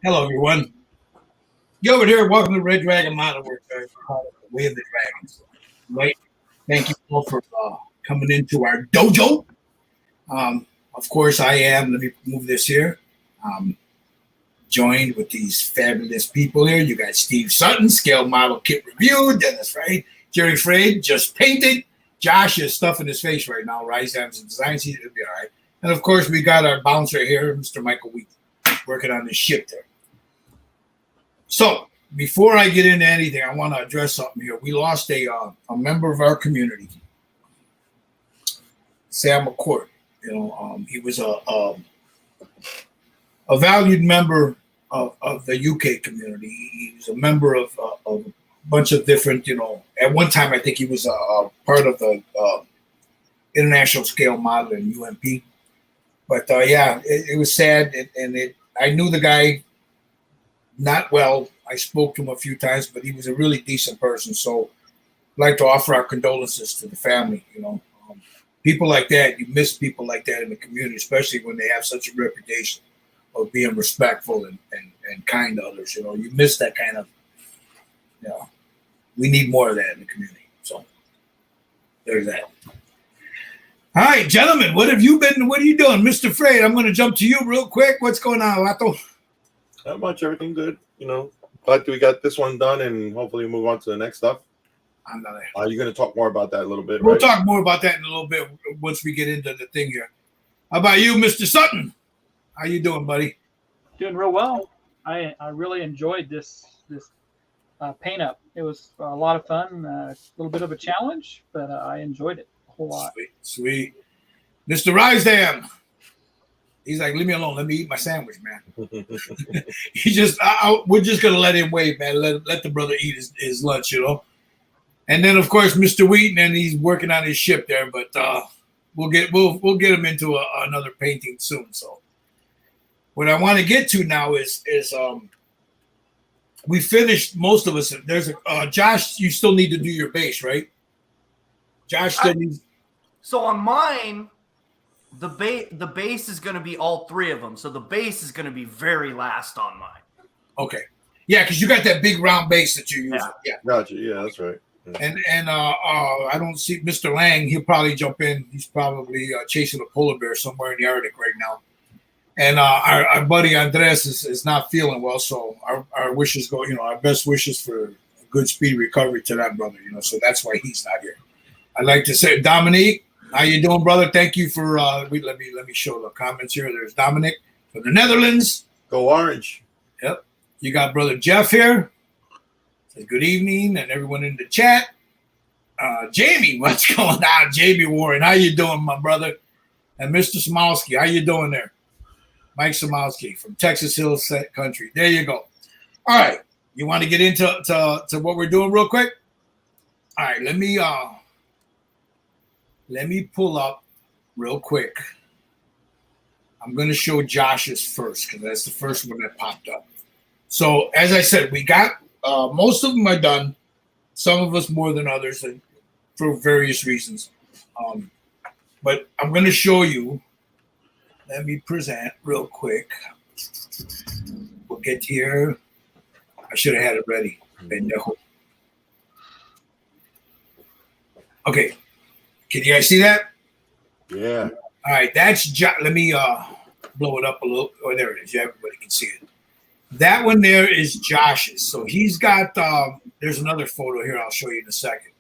Hello, everyone. Gilbert here. Welcome to Red Dragon Model Work, Way of the Dragons. Right. Thank you all for coming into our dojo. Of course, I am. Let me move this here. Joined with these fabulous people here. You got Steve Sutton, Scale Model Kit Review. Dennis Frade, Jerry Frade, just painted. Josh is stuffing his face right now. Right, he's having some designs. It'll be all right. And of course, we got our bouncer here, Mr. Michael Wheat, working on this ship there. So before I get into anything, I want to address something here. We lost a member of our community, Sam McCourt. He was a valued member of the UK community. He was a member of a bunch of different, at one time I think he was a part of the International Scale Modeling, UMP. But it was sad, and I knew the guy not well. I spoke to him a few times, but he was a really decent person. So I'd like to offer our condolences to the family. People like that, you miss people like that in the community, especially when they have such a reputation of being respectful and kind to others. You miss that kind of, we need more of that in the community. So there's that. All right, gentlemen, what are you doing? Mr. Frade, I'm going to jump to you real quick. What's going on, Lato? Not much, everything good. Glad we got this one done and hopefully move on to the next stuff. You're going to talk more about that a little bit, We'll right? talk more about that in a little bit once we get into the thing here. How about you, Mr. Sutton? How you doing, buddy? Doing real well. I really enjoyed this paint up. It was a lot of fun, a little bit of a challenge, but I enjoyed it a whole lot. Sweet. Mr. Risedam. He's like, leave me alone. Let me eat my sandwich, man. We're just gonna let him wait, man. Let the brother eat his lunch, And then of course, Mr. Wheaton, and he's working on his ship there. But we'll get him into another painting soon. So what I want to get to now is we finished most of us. There's Josh. You still need to do your base, right? Josh still needs. So on mine, the base is going to be all three of them. So the base is going to be very last on mine. Okay. Yeah, because you got that big round base that you're using. Yeah. Gotcha. Yeah, that's right. Yeah. And I don't see Mr. Lang. He'll probably jump in. He's probably chasing a polar bear somewhere in the Arctic right now. And our buddy Andres is not feeling well. So our wishes go, our best wishes for a good speedy recovery to that brother, So that's why he's not here. I'd like to say, Dominique, how you doing, brother? Thank you for let me show the comments here. There's Dominic from the Netherlands. Go Orange. Yep. You got brother Jeff here. Says good evening, and everyone in the chat. Jamie, what's going on? Jamie Warren, how you doing, my brother? And Mr. Smolsky, how you doing there? Mike Smolsky from Texas Hill Country. There you go. All right. You want to get into what we're doing real quick? All right, let me pull up real quick. I'm going to show Josh's first because that's the first one that popped up. So as I said, we got most of them are done. Some of us more than others and for various reasons. But I'm going to show you. Let me present real quick. We'll get here. I should have had it ready. Okay. Can you guys see that? Yeah. All right, that's let me blow it up a little. Oh, there it is. Yeah, everybody can see it. That one there is Josh's. So he's got. There's another photo here. I'll show you in a second.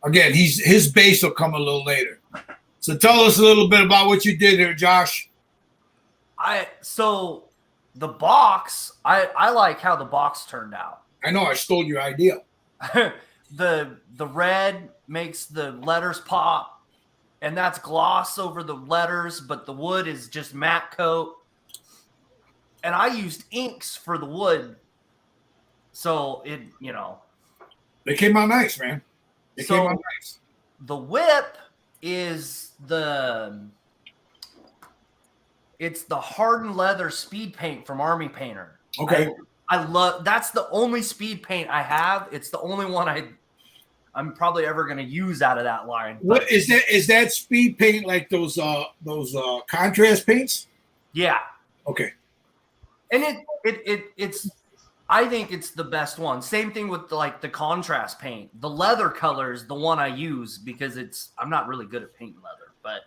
Again, his base will come a little later. So tell us a little bit about what you did here, Josh. So the box. I like how the box turned out. I know I stole your idea. The red makes the letters pop, and that's gloss over the letters, but the wood is just matte coat. And I used inks for the wood, so it They came out nice, man. They came out nice. The whip is it's the hardened leather speed paint from Army Painter. Okay. I love that's the only speed paint I have. It's the only one I'm probably ever going to use out of that line. What is that? Is that speed paint like those contrast paints? Yeah. Okay. And it's I think it's the best one. Same thing with like the contrast paint. The leather color is the one I use because I'm not really good at painting leather, but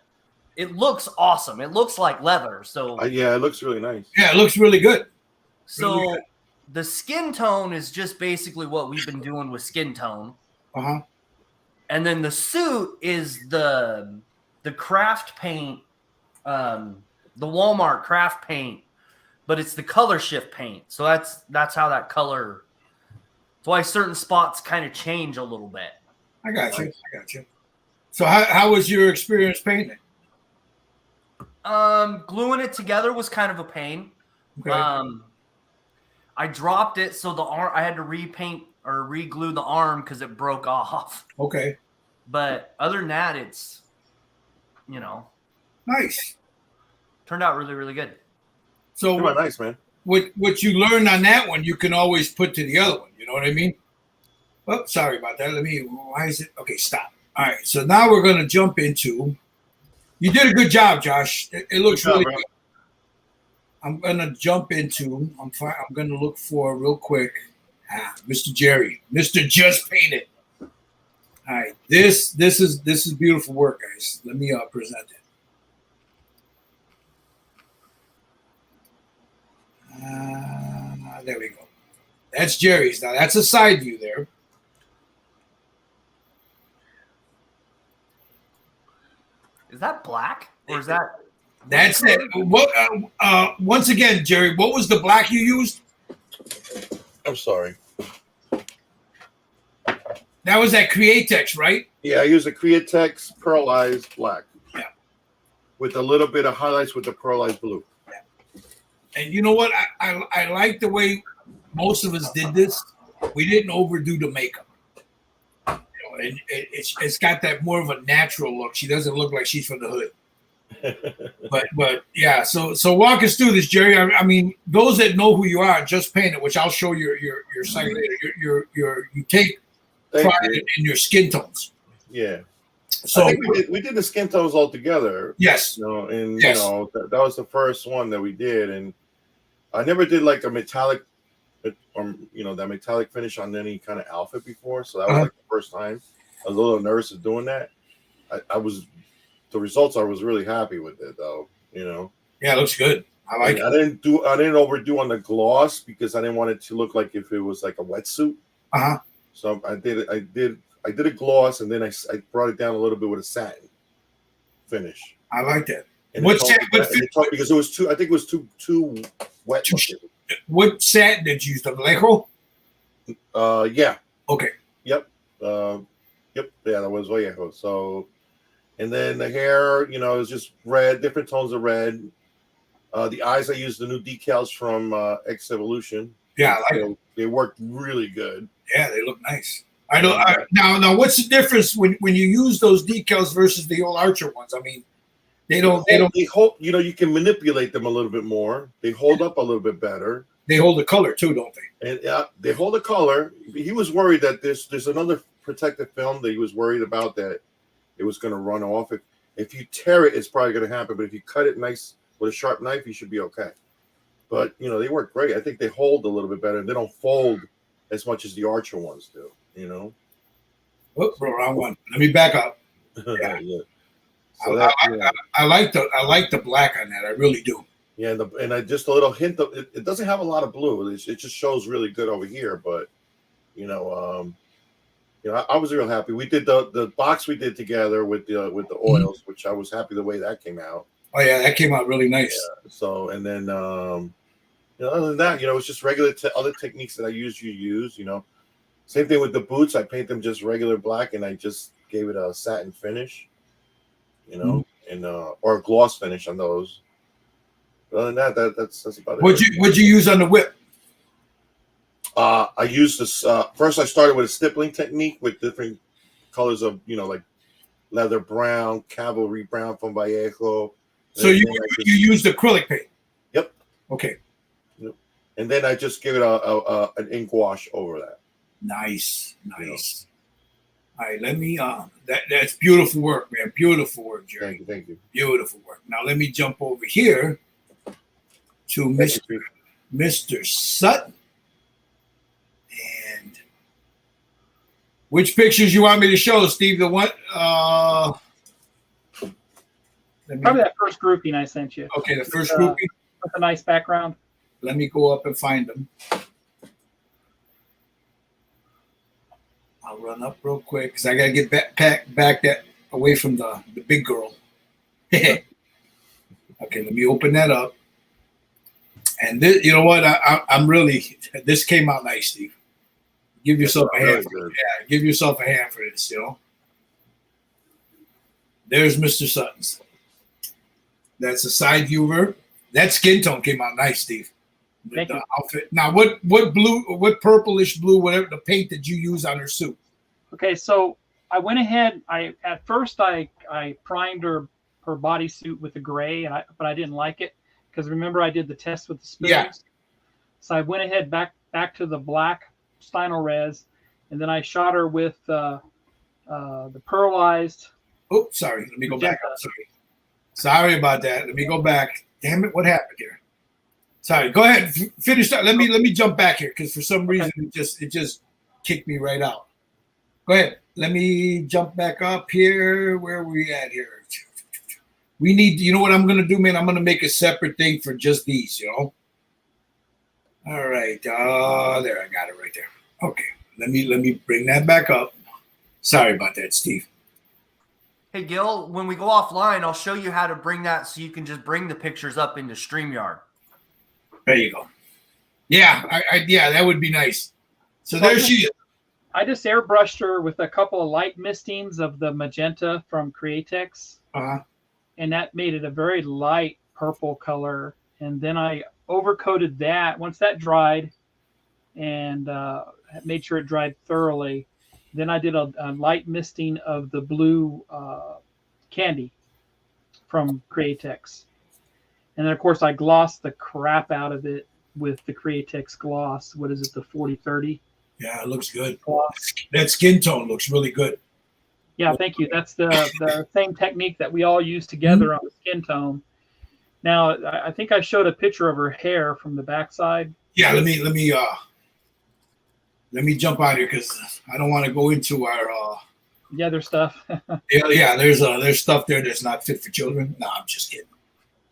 it looks awesome. It looks like leather. So yeah, it looks really nice. Yeah, it looks really good. So Really good. the skin tone is just basically what we've been doing with skin tone. Uh-huh. And then the suit is the craft paint, the Walmart craft paint, but it's the color shift paint. So that's how that color. That's why certain spots kind of change a little bit. I got you. So how was your experience painting? Gluing it together was kind of a pain. Okay. I dropped it, so the arm I had to repaint or re-glue the arm because it broke off. Okay. But other than that, it's Nice. turned out really, really good. So Nice, man. What you learned on that one, you can always put to the other one. You know what I mean? Oh, sorry about that. Why is it? Okay, stop. All right. So now we're going to jump into. You did a good job, Josh. It looks really good. I'm going to jump into. I'm going to look for real quick. Mr. Jerry, Mr. Just Painted. All right. This is beautiful work, guys. Let me present it. There we go. That's Jerry's. Now that's a side view there. Is that black or is that? That's it. What? Once again, Jerry, what was the black you used? I'm sorry. That was that Createx, right? Yeah, I use a Createx pearlized black. Yeah. With a little bit of highlights with the pearlized blue. Yeah. And you know what? I like the way most of us did this. We didn't overdo the makeup. You know, it's got that more of a natural look. She doesn't look like she's from the hood. but yeah, so walk us through this, Jerry. I mean, those that know who you are, Just Painted, which I'll show your site later. You take pride in your skin tones. Yeah. So I think we did the skin tones all together. Yes. Yes. That was the first one that we did, and I never did like a metallic, or that metallic finish on any kind of outfit before. So that was like the first time. I was a little nervous of doing that. The results, I was really happy with it, though. Yeah, it looks good. I like it. I didn't overdo on the gloss because I didn't want it to look like if it was like a wetsuit. So I did a gloss, and then I brought it down a little bit with a satin finish. I like that. And because it was too. I think it was too wet. What satin did you use? The Vallejo? Yeah. Okay. Yep. Yep. Yeah, that was Vallejo. So. And then the hair, it was just red, different tones of red. The eyes, I used the new decals from X Evolution. Yeah, I like it. They worked really good. Yeah, they look nice. I know. Now, what's the difference when you use those decals versus the old Archer ones? I mean, they don't. They hold. You can manipulate them a little bit more. They hold up a little bit better. They hold the color too, don't they? And they hold the color. He was worried that there's another protective film that he was worried about that. It was going to run off. If you tear it, it's probably going to happen. But if you cut it nice with a sharp knife, you should be okay. But, they work great. I think they hold a little bit better. They don't fold as much as the Archer ones do, Whoop, wrong one. Let me back up. Yeah. Yeah. So I like the black on that. I really do. Yeah, and just a little hint of it doesn't have a lot of blue. It just shows really good over here. But, I was real happy. We did the box we did together with the oils, which I was happy the way that came out. Oh yeah, that came out really nice. Yeah. So and then other than that, it's just regular other techniques that I usually use. Same thing with the boots. I paint them just regular black, and I just gave it a satin finish. And or a gloss finish on those. But other than that, that's about it. What'd you use on the whip? I used this first. I started with a stippling technique with different colors of like leather brown, cavalry brown from Vallejo. So you used acrylic paint. Yep. Okay. Yep. And then I just give it an ink wash over that. Nice. All right, let me. That's beautiful work, man. Beautiful work, Jerry. Thank you. Beautiful work. Now let me jump over here to Mr. Sutton. And which pictures you want me to show, Steve? The one Probably that first grouping I sent you. Okay, the first grouping. With a nice background. Let me go up and find them. I'll run up real quick because I gotta get back that away from the big girl. Okay, let me open that up. And this, you know what? I'm really. This came out nice, Steve. Give yourself a hand. Yeah, give yourself a hand for this. You know. There's Mr. Sutton's. That's a side viewer. That skin tone came out nice, Steve. Thank you. Outfit. Now, what blue, what purplish blue, whatever the paint that you use on her suit? Okay, so I went ahead. At first I primed her bodysuit with the gray, but I didn't like it because remember I did the test with the spoons. Yeah. So I went ahead back to the black Stynal Res, and then I shot her with the pearlized. Oh, sorry. Let me go back. Sorry about that. Let me go back. Damn it! What happened here? Sorry. Go ahead. Finish that. Let me jump back here because for some reason it just kicked me right out. Go ahead. Let me jump back up here. Where are we at here? We need. You know what I'm gonna do, man? I'm gonna make a separate thing for just these. You know. All right. There, I got it right there. Okay. Let me bring that back up. Sorry about that, Steve. Hey, Gil, when we go offline, I'll show you how to bring that so you can just bring the pictures up into StreamYard. There you go. Yeah, yeah, that would be nice. So there she is. I just airbrushed her with a couple of light mistings of the magenta from Createx. And that made it a very light purple color. And then I overcoated that. Once that dried and made sure it dried thoroughly, then I did a light misting of the blue candy from Createx. And then, of course, I glossed the crap out of it with the Createx gloss. What is it, the 4030? Yeah, it looks good. Gloss. That skin tone looks really good. Yeah, thank you. That's the same technique that we all use together on the skin tone. Now, I think I showed a picture of her hair from the backside. Yeah, let me jump out here because I don't want to go into our the other stuff. yeah. There's stuff there that's not fit for children. No, I'm just kidding.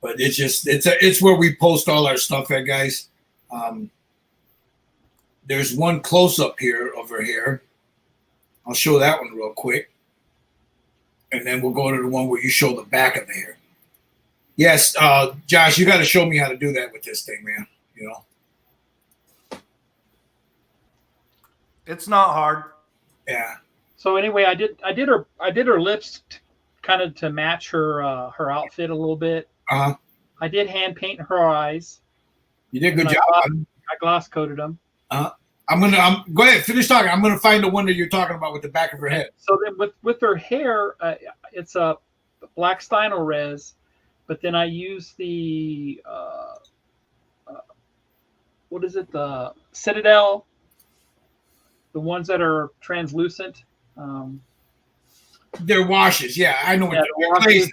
But it's where we post all our stuff at, guys. There's one close up here of her hair. I'll show that one real quick, and then we'll go to the one where you show the back of the hair. Yes, Josh, you got to show me how to do that with this thing, man. You know. It's not hard. Yeah. So anyway, I did her lips kind of to match her outfit a little bit. I did hand paint her eyes. You did a good job. I gloss coated them. Go ahead, finish talking. I'm gonna find the one that you're talking about with the back of her head. So then with her hair, it's a black Stynal Res, but then I use the what is it? The Citadel. The ones that are translucent. They're washes. Yeah, I know what the glazes.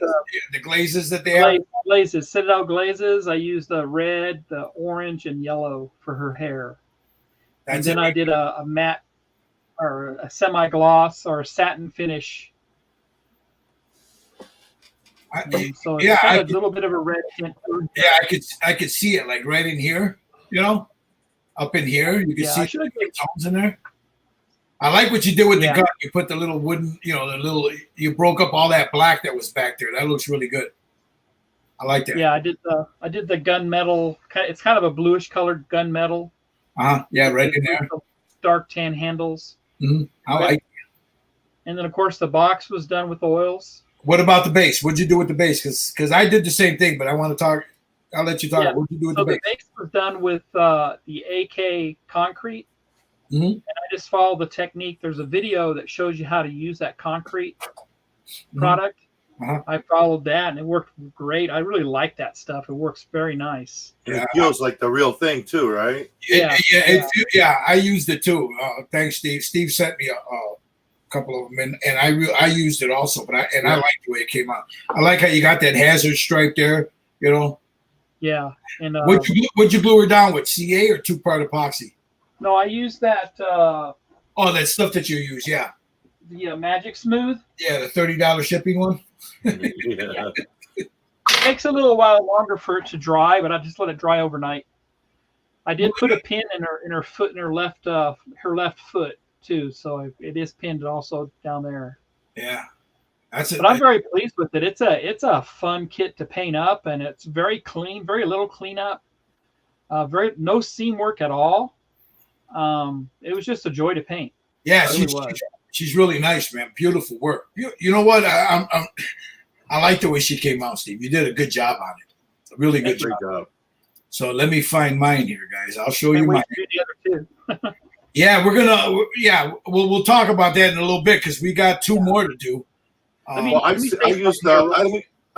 The glazes that they have. Glazes, Citadel glazes. I use the red, the orange, and yellow for her hair. And then I did a matte or a semi-gloss or a satin finish. So it's kind of a little bit of a red tint. Yeah, I could see it like right in here. You know, up in here, you can see the tones in there. I like what you did with the gun. You put the little wooden, you broke up all that black that was back there. That looks really good. I like that. Yeah, I did the gunmetal. It's kind of a bluish colored gunmetal. Yeah, right in there. Dark tan handles. Mm-hmm. I like it. And then of course the box was done with oils. What about the base? What'd you do with the base? Because I did the same thing, but I want to talk. I'll let you talk. Yeah. What'd you do with the base? The base was done with the AK concrete. Mm-hmm. And I just followed the technique. There's a video that shows you how to use that concrete product. I followed that, and it worked great. I really like that stuff. It works very nice. Yeah, it feels like the real thing too, right? Yeah. I used it too. Thanks, Steve. Steve sent me a couple of them, and I used it also. But I like the way it came out. I like how you got that hazard stripe there. You know, Yeah. And What'd you glue her down with? CA or 2-part epoxy? no, I use that. Oh, that stuff that you use, yeah. The Magic Smooth. Yeah, the $30 shipping one. Yeah. It takes a little while longer for it to dry, but I just let it dry overnight. I did put a pin in her foot, in her left foot too, so it is pinned also down there. Yeah, that's it. But I'm very pleased with it. It's a fun kit to paint up, and it's very clean, very little cleanup, very no seam work at all. It was just a joy to paint. Yeah, Really she's really nice, man. Beautiful work. You know what? I like the way she came out, Steve. You did a good job on it. A really good job. So let me find mine here, guys. I'll show you mine. The other two. Yeah, we'll talk about that in a little bit because we got 2 more to do. I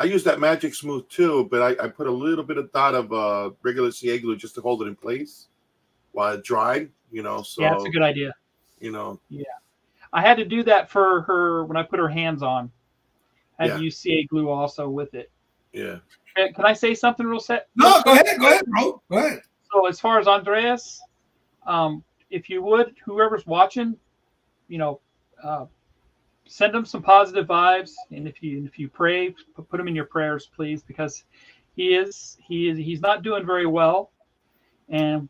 use that Magic Smooth too, but I put a little bit of dot of regular CA glue just to hold it in place while it dried. So yeah, it's a good idea. Yeah, I had to do that for her when I put her hands on. I had to use CA glue also with it. Yeah. Can I say something real set? No, go ahead, bro. Go ahead. So as far as Andreas, if you would, whoever's watching, send him some positive vibes, and if you pray, put him in your prayers, please, because he's not doing very well, and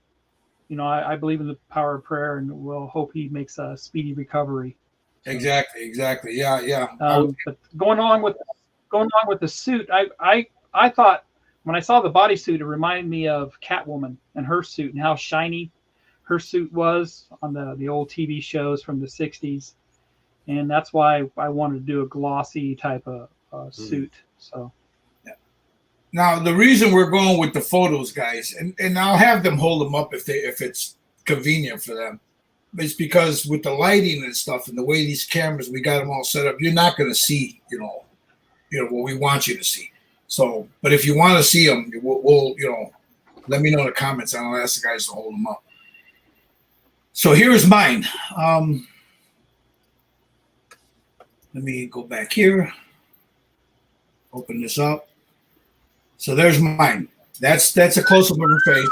I believe in the power of prayer, and we'll hope he makes a speedy recovery. Exactly. Yeah. But going on with the suit, I thought when I saw the bodysuit, it reminded me of Catwoman and her suit and how shiny her suit was on the old TV shows from the 60s. And that's why I wanted to do a glossy type of suit. So, yeah. Now the reason we're going with the photos, guys, and I'll have them hold them up if it's convenient for them, is because with the lighting and stuff and the way these cameras we got them all set up, you're not going to see, what we want you to see. So, but if you want to see them, we'll let me know in the comments, and I'll ask the guys to hold them up. So here's mine. Let me go back here. Open this up. So there's mine. That's a close up of her face.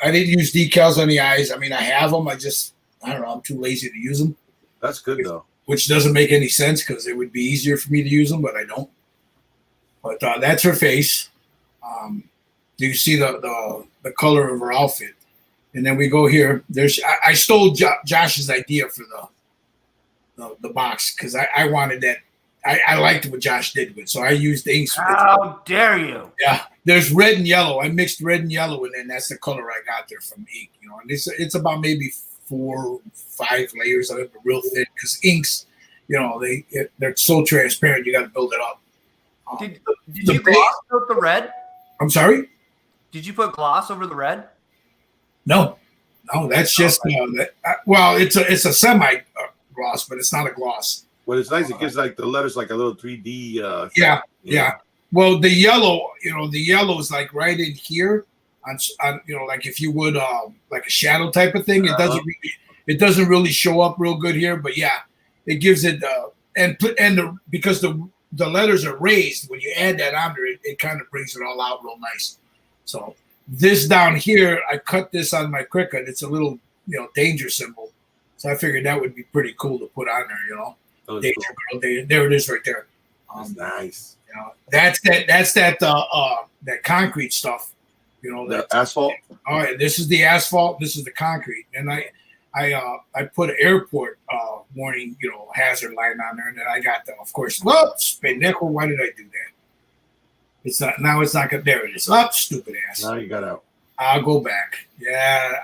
I didn't use decals on the eyes. I mean, I have them. I don't know. I'm too lazy to use them. That's good though. Which doesn't make any sense because it would be easier for me to use them, but I don't. But that's her face. You see the color of her outfit, and then we go here. I stole Josh's idea for the box because I wanted that. I liked what Josh did with it, so I used the inks. How dare you? Yeah, there's red and yellow. I mixed red and yellow, and then that's the color I got there from ink. And it's about maybe 4 or 5 layers of it, but real thin because inks, they're so transparent. You got to build it up. Did you gloss over the red? I'm sorry? Did you put gloss over the red? No, that's just it's a semi gloss, but it's not a gloss. Well, it's nice. It gives like the letters like a little 3D. Yeah. Well, the yellow, the yellow is like right in here on like if you would like a shadow type of thing. It doesn't really show up real good here, but yeah, it gives it because the letters are raised. When you add that under it, it kind of brings it all out real nice. So this down here, I cut this on my Cricut. It's a little danger symbol, so I figured that would be pretty cool to put on there. Danger cool. Girl, there it is right there. That's nice. That's that concrete stuff. The asphalt. All right, this is the asphalt. This is the concrete, and I put an airport warning, hazard line on there, and then I got of course, whoops, pendejo, why did I do that? It's not now. It's not good. There it is. Up, stupid ass. Now you got out. I'll go back. Yeah,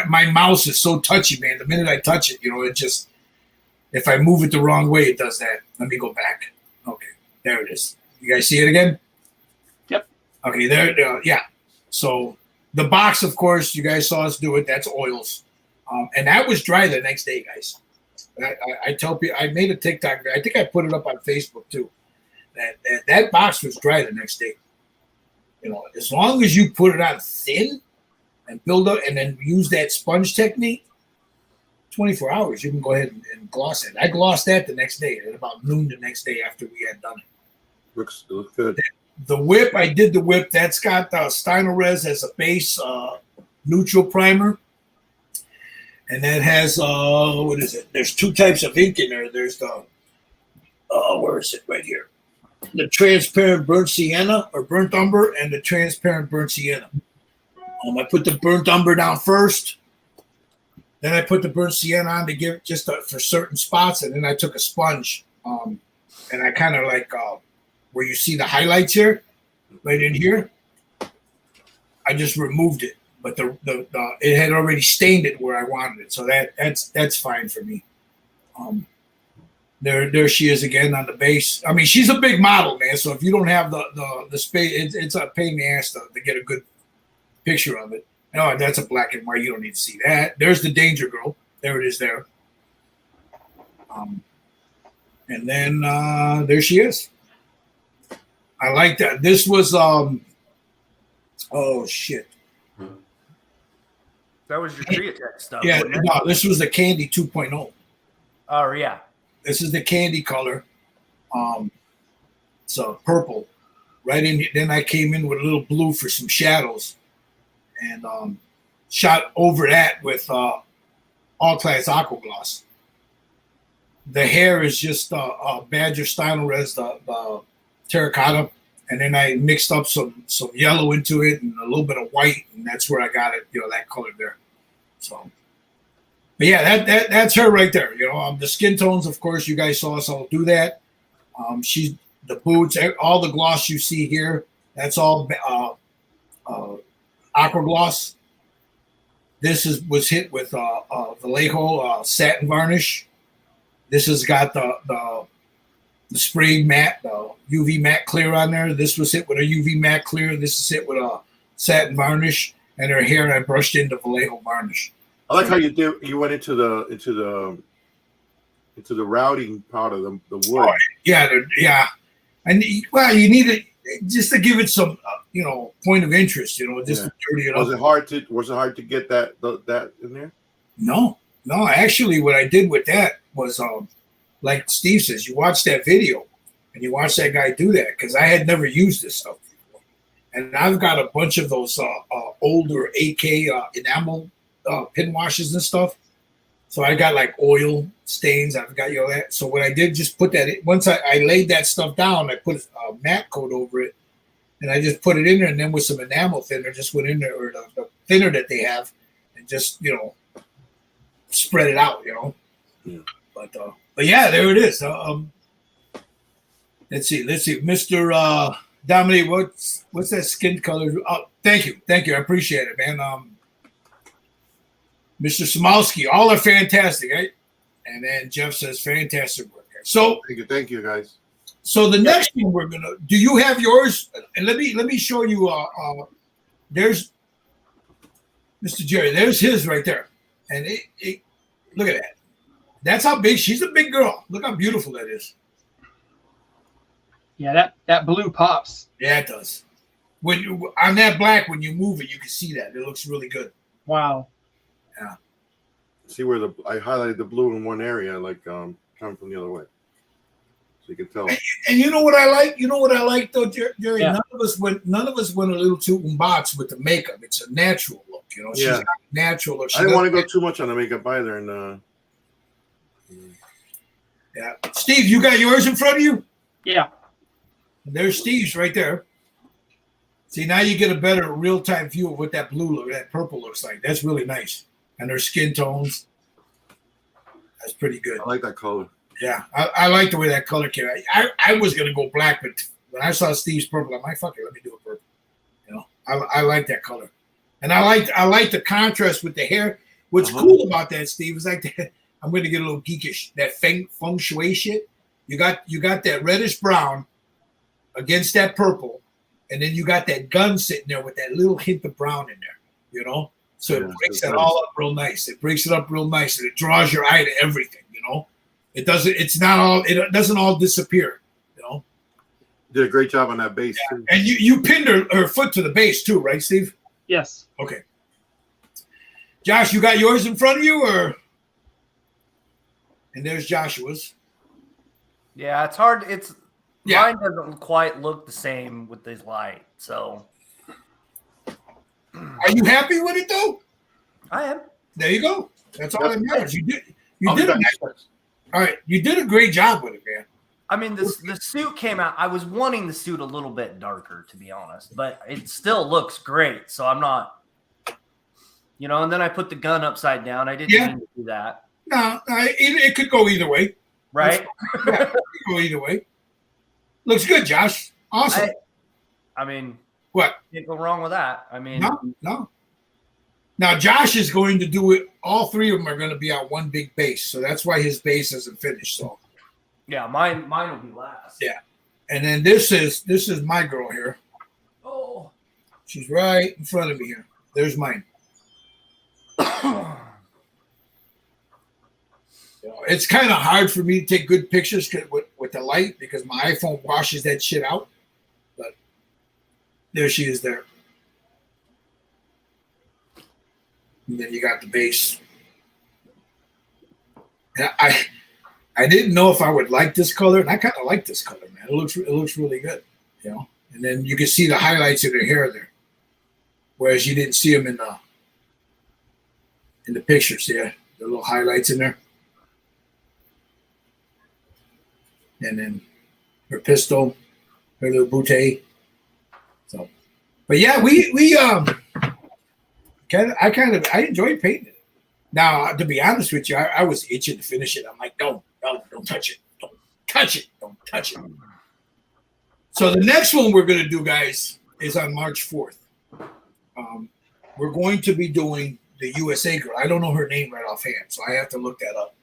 my mouse is so touchy, man. The minute I touch it, it just. If I move it the wrong way, it does that. Let me go back. Okay, there it is. You guys see it again? Yep. Okay, there. Yeah. So the box, of course, you guys saw us do it. That's oils, and that was dry the next day, guys. I tell people, I made a TikTok. I think I put it up on Facebook too. That box was dry the next day. As long as you put it on thin and build up, and then use that sponge technique. 24 hours, you can go ahead and gloss it. I glossed that the next day at about noon the next day after we had done it. Looks good. The whip, I did the whip. That's got Stynylrez as a base neutral primer. And that has, what is it? There's two types of ink in there. There's the, where is it? Right here. The transparent burnt sienna or burnt umber and the transparent burnt sienna. I put the burnt umber down first. Then I put the burnt sienna on to give it just for certain spots. And then I took a sponge and I kind of like where you see the highlights here, right in here. I just removed it, but the it had already stained it where I wanted it. So that's fine for me. There she is again on the base. I mean, she's a big model, man. So if you don't have the space, it's a pain in the ass to get a good picture of it. No, that's a black and white. You don't need to see that. There's the Danger Girl. There it is there. And then there she is. I like that. This was oh shit. That was your Createch stuff. Yeah, no, this was the Candy 2.0. Oh yeah. This is the candy color. So purple. Right in. Then I came in with a little blue for some shadows. And shot over that with all class aqua gloss. The hair is just Badger Stynylrez, the terracotta, and then I mixed up some yellow into it and a little bit of white, and that's where I got it, that color there. So, but yeah, that's her right there. The skin tones, of course, you guys saw us all do that. She's the boots, all the gloss you see here. That's all aqua gloss. This was hit with Vallejo satin varnish. This has got the sprayed matte, the UV matte clear on there. This was hit with a UV matte clear. This is hit with a satin varnish, and her hair I brushed into Vallejo varnish. I like how you went into the routing part of the wood. Oh, yeah, and well, you need it just to give it some point of interest. Just to dirty it up. Was it hard to get that in there? No. Actually, what I did with that was like Steve says, you watch that video and you watch that guy do that, because I had never used this stuff before. And I've got a bunch of those older AK enamel pin washes and stuff. So I got like oil stains. I've got that. So what I did, just put that in. Once I laid that stuff down, I put a matte coat over it, and I just put it in there, and then with some enamel thinner, just went in there, or the thinner that they have, and just spread it out. Yeah. But yeah, there it is. Let's see, Mr. Dominic, what's that skin color? Oh, thank you, I appreciate it, man. Mr. Smolsky, all are fantastic, right? And then Jeff says, fantastic work. So thank you, guys. So the next thing we're gonna do, you have yours, and let me show you. There's Mr. Jerry. There's his right there, and it look at that. That's how big. She's a big girl. Look how beautiful that is. Yeah, that blue pops. Yeah, it does. On that black, when you move it, you can see that. It looks really good. Wow. Yeah. See where I highlighted the blue in one area, like coming from the other way, so you can tell. And you know what I like? Though, Jerry. Yeah. None of us went a little too box with the makeup. It's a natural look. She's got a natural look. I didn't want to go too much on the makeup either, and yeah. Steve, you got yours in front of you? Yeah. There's Steve's right there. See, now you get a better real-time view of what that purple looks like. That's really nice. And their skin tones. That's pretty good. I like that color. Yeah, I like the way that color came out. I was going to go black, but when I saw Steve's purple, I'm like, fuck it, let me do a purple. I like that color. And I like the contrast with the hair. What's cool about that, Steve, is like that. I'm going to get a little geekish. That feng shui shit. You got that reddish brown against that purple, and then you got that gun sitting there with that little hint of brown in there. So it breaks it all up real nice. It breaks it up real nice, and it draws your eye to everything. It doesn't. It's not all. It doesn't all disappear. Did a great job on that base too. And you pinned her foot to the base too, right, Steve? Yes. Okay. Josh, you got yours in front of you, or? And there's Joshua's. Yeah, it's hard. Yeah. Mine doesn't quite look the same with this light. So, Are you happy with it though? I am. There you go. That's all that matters. You did. I'll be A back. all right. You did a great job with it, man. I mean, the suit came out. I was wanting the suit a little bit darker, to be honest, but it still looks great. So I'm not, and then I put the gun upside down. I didn't mean to do that. No, it could go either way. Right? Yeah, it could go either way. Looks good, Josh. Awesome. I mean, what? Can't go wrong with that. I mean, no. Now Josh is going to do it. All three of them are going to be on one big base, so that's why his base isn't finished. So, yeah, mine will be last. Yeah, and then this is my girl here. Oh, she's right in front of me here. There's mine. It's kind of hard for me to take good pictures with the light because my iPhone washes that shit out. But there she is there. And then you got the base. And I didn't know if I would like this color, and I kind of like this color, man. It looks really good, And then you can see the highlights of her hair there, whereas you didn't see them in the pictures. Yeah, the little highlights in there. And then her pistol, her little bootay. So, but yeah, I enjoyed painting it. Now, to be honest with you, I was itching to finish it. I'm like, don't touch it. Don't touch it. Don't touch it. So the next one we're going to do, guys, is on March 4th. We're going to be doing the USA girl. I don't know her name right offhand, so I have to look that up.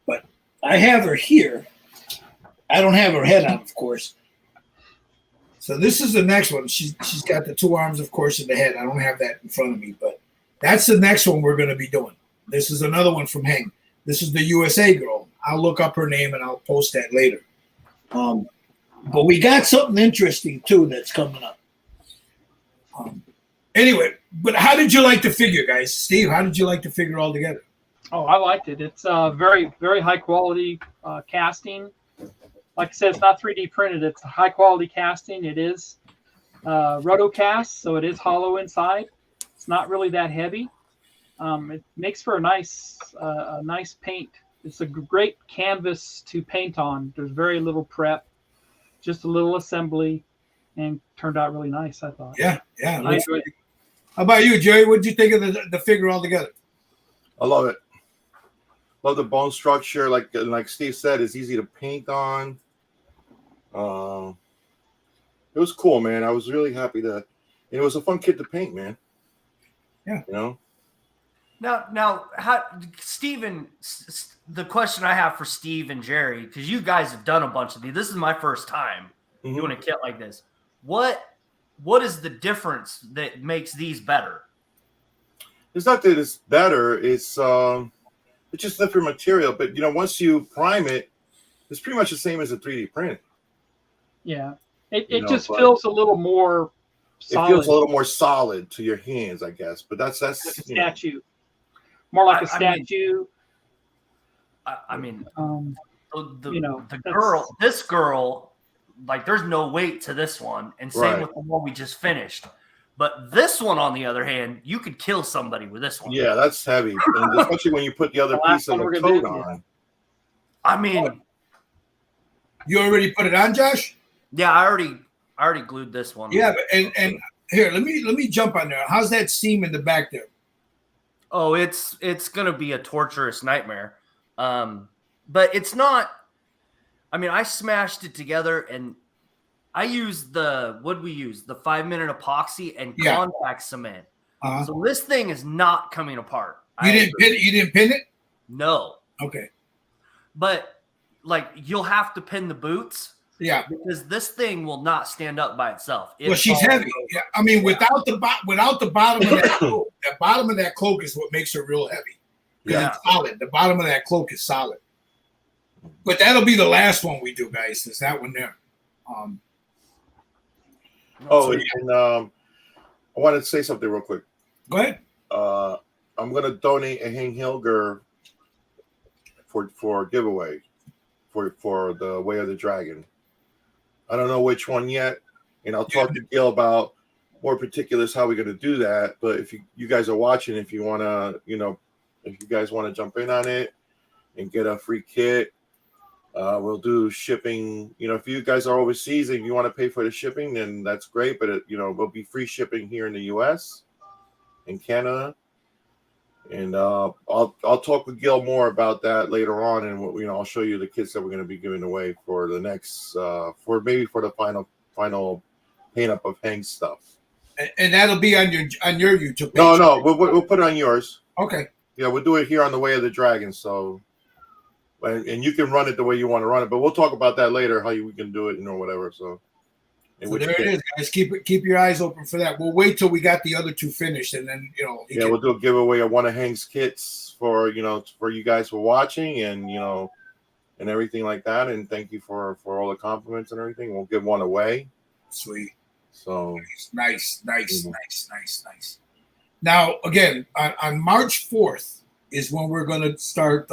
But I have her here. I don't have her head on, of course. So this is the next one. She's got the two arms, of course, and the head. I don't have that in front of me, but that's the next one we're going to be doing. This is another one from Heng. This is the USA girl. I'll look up her name and I'll post that later. But we got something interesting too that's coming up. Anyway, but how did you like the figure, guys? Steve, how did you like the figure altogether? Oh, I liked it. It's very, very high quality casting. Like I said, it's not 3D printed. It's a high quality casting. It is rotocast, so it is hollow inside. It's not really that heavy. It makes for a nice paint. It's a great canvas to paint on. There's very little prep, just a little assembly, and turned out really nice, I thought. Yeah. I enjoyed it. How about you, Jerry? What did you think of the figure altogether? I love it. Love the bone structure. Like Steve said, it's easy to paint on. It was cool, man. I was really happy that it was a fun kid to paint, man. Yeah. Now, how Steven, the question I have for Steve and Jerry, because you guys have done a bunch of these. This is my first time doing a kit like this. What is the difference that makes these better? It's not that it's better. It's just different material. But once you prime it, it's pretty much the same as a 3D print. Yeah, it just feels a little more solid. It feels a little more solid to your hands, I guess. But that's like a statue. More like a statue. This girl, like, there's no weight to this one, and same with the one we just finished. But this one, on the other hand, you could kill somebody with this one. Yeah, that's heavy, and especially when you put the other piece of the coat on. I mean, you already put it on, Josh? Yeah, I already glued this one. Yeah, but, and here, let me jump on there. How's that seam in the back there? Oh, it's gonna be a torturous nightmare. But it's not. I mean, I smashed it together, and I used the 5-minute epoxy and contact cement. So this thing is not coming apart. You didn't pin it? No. Okay. But like, you'll have to pin the boots. Yeah. Because this thing will not stand up by itself. Well, she's heavy. Yeah. I mean, without the bottom of that cloak, the bottom of that cloak is what makes her real heavy. Yeah. It's solid. The bottom of that cloak is solid. But that'll be the last one we do, guys. Is that one there? And I wanted to say something real quick. Go ahead. I'm going to donate a Hang Hilger for giveaway for the Way of the Dragon. I don't know which one yet, and I'll talk to Gil about more particulars how we're going to do that. But if you guys are watching, if you want to, if you guys want to jump in on it and get a free kit, we'll do shipping. If you guys are overseas and you want to pay for the shipping, then that's great. But it'll be free shipping here in the U.S. and Canada. And I'll talk with Gil more about that later on, and I'll show you the kits that we're going to be giving away for the next for the final paint up of Hengs stuff. And that'll be on your YouTube page. No, we'll put it on yours. Okay. Yeah, we'll do it here on the Way of the Dragon. So, and you can run it the way you want to run it, but we'll talk about that later how we can do it, whatever. So there it is, guys. Keep your eyes open for that. We'll wait till we got the other two finished, and then we'll do a giveaway of one of Hank's kits for you guys for watching, and and everything like that. And thank you for all the compliments and everything. We'll give one away. Sweet. So nice. Now again, on March 4th is when we're gonna start.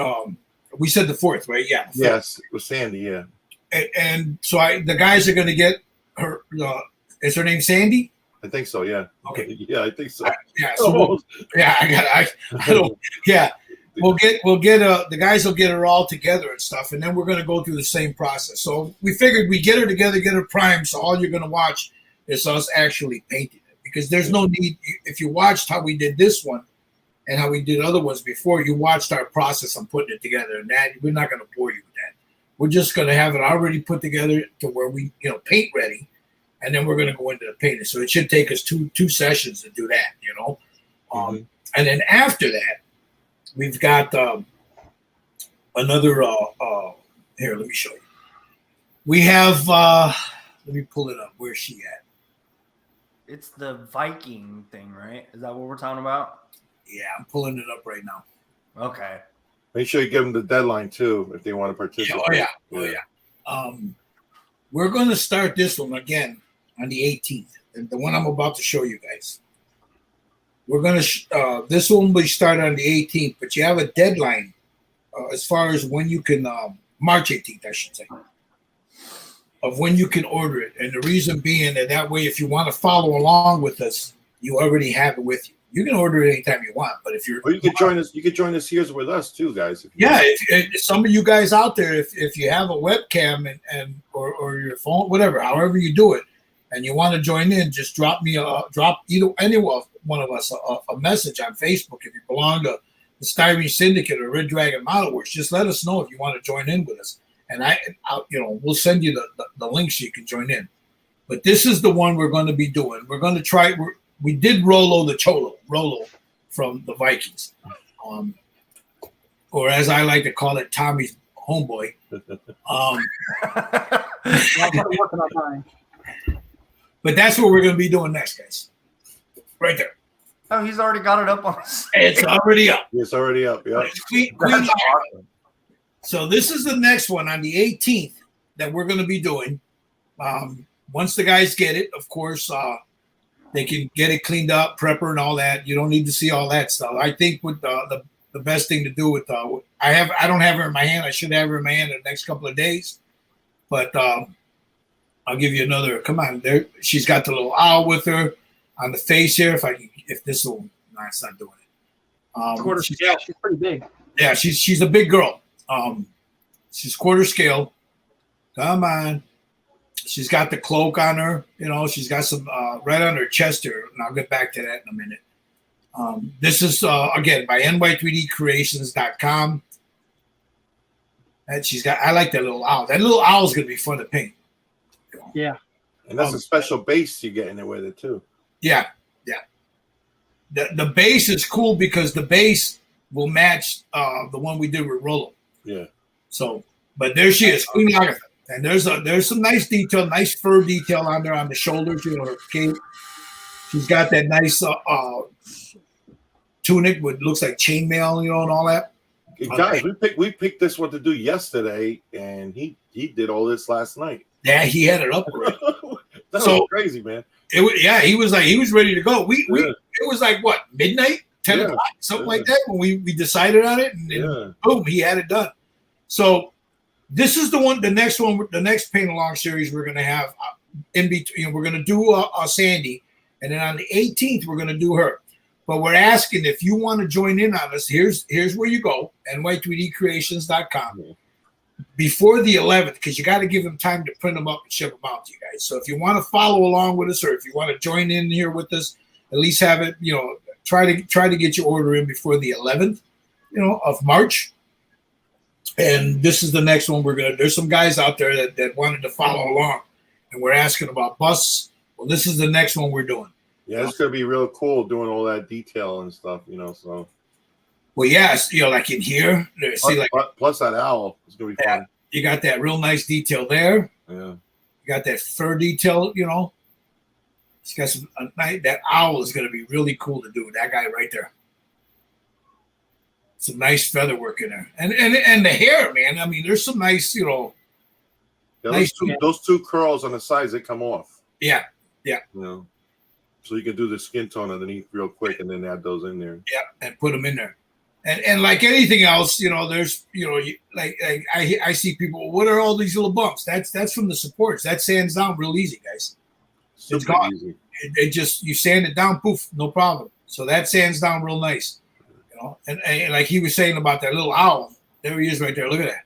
We said the 4th, right? Yeah. Yes, it was Sandy. Yeah. And so the guys are gonna get her. Is her name Sandy? I think so. Yeah. Okay. Yeah, I think so. Yeah. So I don't. Yeah. We'll get the guys will get her all together and stuff, and then we're gonna go through the same process. So we figured we get her together, get her primed, so all you're gonna watch is us actually painting it, because there's no need. If you watched how we did this one and how we did other ones before, you watched our process on putting it together, and that we're not gonna bore you with that. We're just gonna have it already put together to where we paint ready, and then we're gonna go into the painting. So it should take us two sessions to do that, and then after that. We've got another, here, let me show you. We have, let me pull it up. Where's she at? It's the Viking thing, right? Is that what we're talking about? Yeah, I'm pulling it up right now. Okay. Make sure you give them the deadline, too, if they want to participate. Oh, yeah. We're going to start this one again on the 18th. And the one I'm about to show you guys. We're going to, this one will start on the 18th, but you have a deadline as far as when you can, March 18th, I should say, of when you can order it. And the reason being that way, if you want to follow along with us, you already have it with you. You can order it anytime you want, but if you're, or you could join us. You could join us here with us too, guys. If some of you guys out there, if you have a webcam or your phone, whatever, however you do it, and you want to join in, just drop any one of us a message on Facebook. If you belong to the Styrene Syndicate or Red Dragon Model Works, just let us know if you want to join in with us, and we'll send you the link so you can join in. But this is the one we're going to be doing. We're going to try. We did Rollo from the Vikings, or as I like to call it, Tommy's homeboy. But that's what we're going to be doing next, guys. Right there. Oh, he's already got it up on his. It's already up. It's already up. Yeah. That's awesome. So this is the next one on the 18th that we're going to be doing. Once the guys get it, of course, they can get it cleaned up, prepper, and all that. You don't need to see all that stuff. I think with the best thing to do with I don't have her in my hand. I should have her in my hand in the next couple of days, but I'll give you another. Come on, there. She's got the little owl with her on the face here. If this will, no, it's not doing it. Quarter scale. She's pretty big. Yeah, she's a big girl. She's quarter scale. Come on. She's got the cloak on her. She's got some right on her chest here, and I'll get back to that in a minute. This is again by ny3dcreations.com. And I like that little owl. That little owl is gonna be fun to paint. Yeah. And that's a special base you get in it with it too. Yeah. The base is cool because the base will match the one we did with Rollo. Yeah. So, but there she is, Queen Agatha, and there's some nice detail, nice fur detail on there on the shoulders. Her cape. She's got that nice tunic with looks like chainmail, and all that. Guys, we picked this one to do yesterday, and he did all this last night. Yeah, he had it up already. That's so crazy, man. He was ready to go. It was like what, midnight, 10 o'clock, something like that when we decided on it, and boom, he had it done. So this is the one. The next one, the next paint along series we're gonna have in between. We're gonna do Sandy, and then on the 18th we're gonna do her. But we're asking if you want to join in on us. Here's where you go: ny3dcreations.com before the 11th, because you got to give them time to print them up and ship them out to you guys. So if you want to follow along with us, or if you want to join in here with us, at least have it. Try to get your order in before the 11th, of March. And this is the next one we're gonna. There's some guys out there that wanted to follow along, and we're asking about busts. Well, this is the next one we're doing. Yeah, it's gonna be real cool doing all that detail and stuff, so. Well, yes, like in here, see, plus that owl is gonna be fun. You got that real nice detail there. Yeah. You got that fur detail, It's got some that owl is gonna be really cool to do. That guy right there. Some nice feather work in there, and the hair, man. I mean, there's some nice, Yeah, those two curls on the sides, they come off. Yeah. So you can do the skin tone underneath real quick and then add those in there. Yeah, and put them in there. And like anything else, there's, I see people, what are all these little bumps? That's from the supports. That sands down real easy, guys. It's gone. Easy. It just, you sand it down, poof, no problem. So that sands down real nice, And like he was saying about that little owl, there he is right there. Look at that.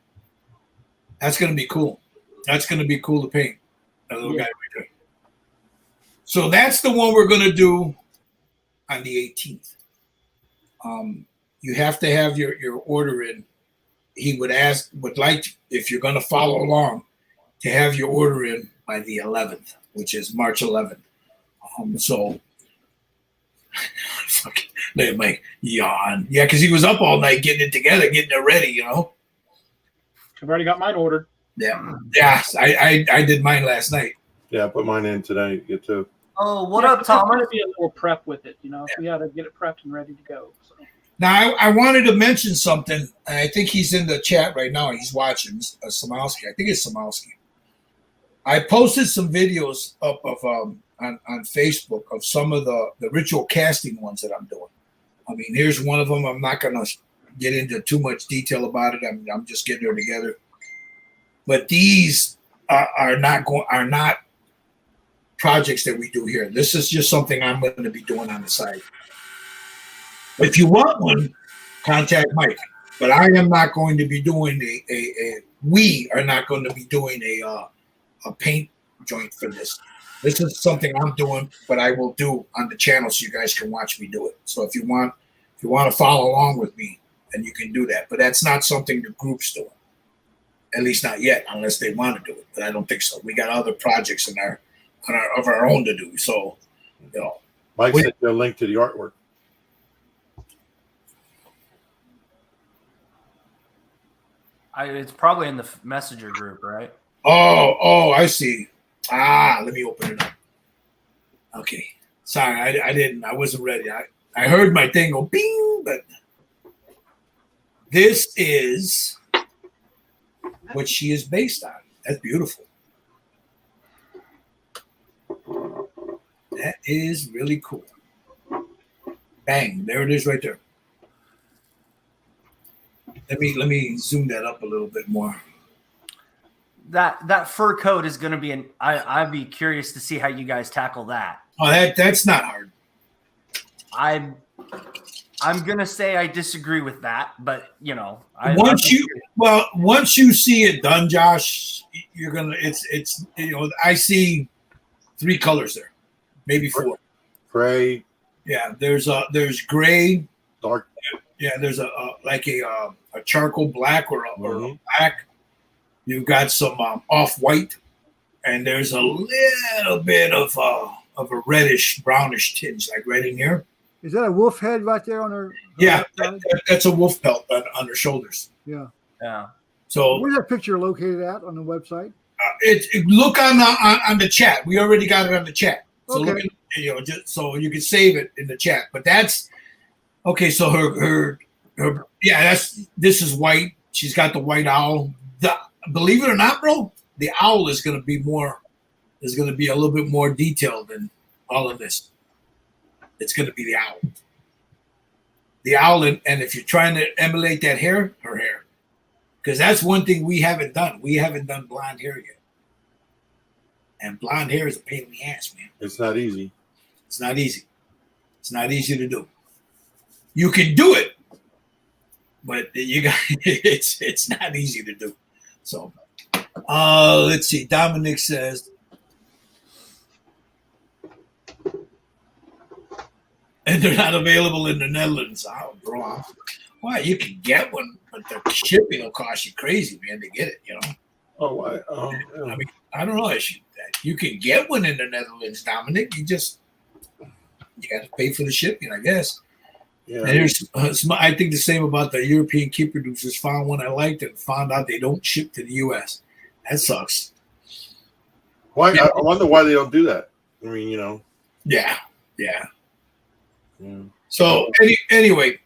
That's going to be cool. That's going to be cool to paint. That little guy right there. So that's the one we're going to do on the 18th. You have to have your order in. He would like, if you're going to follow along, to have your order in by the 11th, which is March 11th. So, let Mike yawn. Yeah, because he was up all night getting it together, getting it ready, I've already got mine ordered. Yeah, I did mine last night. Yeah, I put mine in today. You too. Oh, what up, Tom? I'm going to be a little prep with it, We got to get it prepped and ready to go. So. Now, I wanted to mention something, and I think he's in the chat right now. He's watching Samowski. I think it's Samowski. I posted some videos up of on Facebook of some of the ritual casting ones that I'm doing. I mean, here's one of them. I'm not going to get into too much detail about it. I'm just getting her together. But these are not projects that we do here. This is just something I'm going to be doing on the side. If you want one, contact Mike. But I am not going to be doing we are not going to be doing a paint joint for this. This is something I'm doing, but I will do on the channel so you guys can watch me do it. So if you want to follow along with me, then you can do that. But that's not something the group's doing. At least not yet, unless they want to do it. But I don't think so. We got other projects of our own to do. So, Mike sent you a link to the artwork. It's probably in the messenger group, right? Oh, I see. Let me open it up. Okay. Sorry, I wasn't ready. I heard my thing go bing, but this is what she is based on. That's beautiful. That is really cool. Bang, there it is right there. Let me zoom that up a little bit more. That fur coat is going to be I'd be curious to see how you guys tackle that. Oh, that's not hard. I'm going to say I disagree with that, but once you see it done, Josh, you're going to I see 3 colors there. Maybe 4. Gray. Yeah, there's gray, dark. Yeah, there's a charcoal black or a black. You've got some off-white, and there's a little bit of a reddish, brownish tinge, like right in here. Is that a wolf head right there on her? Yeah, that's a wolf pelt on her shoulders. Yeah. Yeah. So where's that picture located at on the website? Look on the chat. We already got it on the chat. So okay. Look at, just so you can save it in the chat. But that's okay. So her this is white. She's got the white owl. Believe it or not, bro, the owl is going to be a little bit more detailed than all of this. It's going to be the owl. The owl, and if you're trying to emulate that hair, her hair, because that's one thing we haven't done. We haven't done blonde hair yet, and blonde hair is a pain in the ass, man. It's not easy. It's not easy. It's not easy to do. You can do it, but you got it's not easy to do. So, let's see. Dominic says, and they're not available in the Netherlands. Oh, bro. Well, you can get one, but the shipping will cost you crazy, man, to get it, you know. Oh, why? Yeah. I mean, I don't know. You can get one in the Netherlands, Dominic. You got to pay for the shipping, I guess. Yeah. And here's, I think the same about the European kit producers. Found one I liked and found out they don't ship to the U.S. That sucks. Why? I wonder why they don't do that. I mean, you know. Yeah. Yeah. So anyway,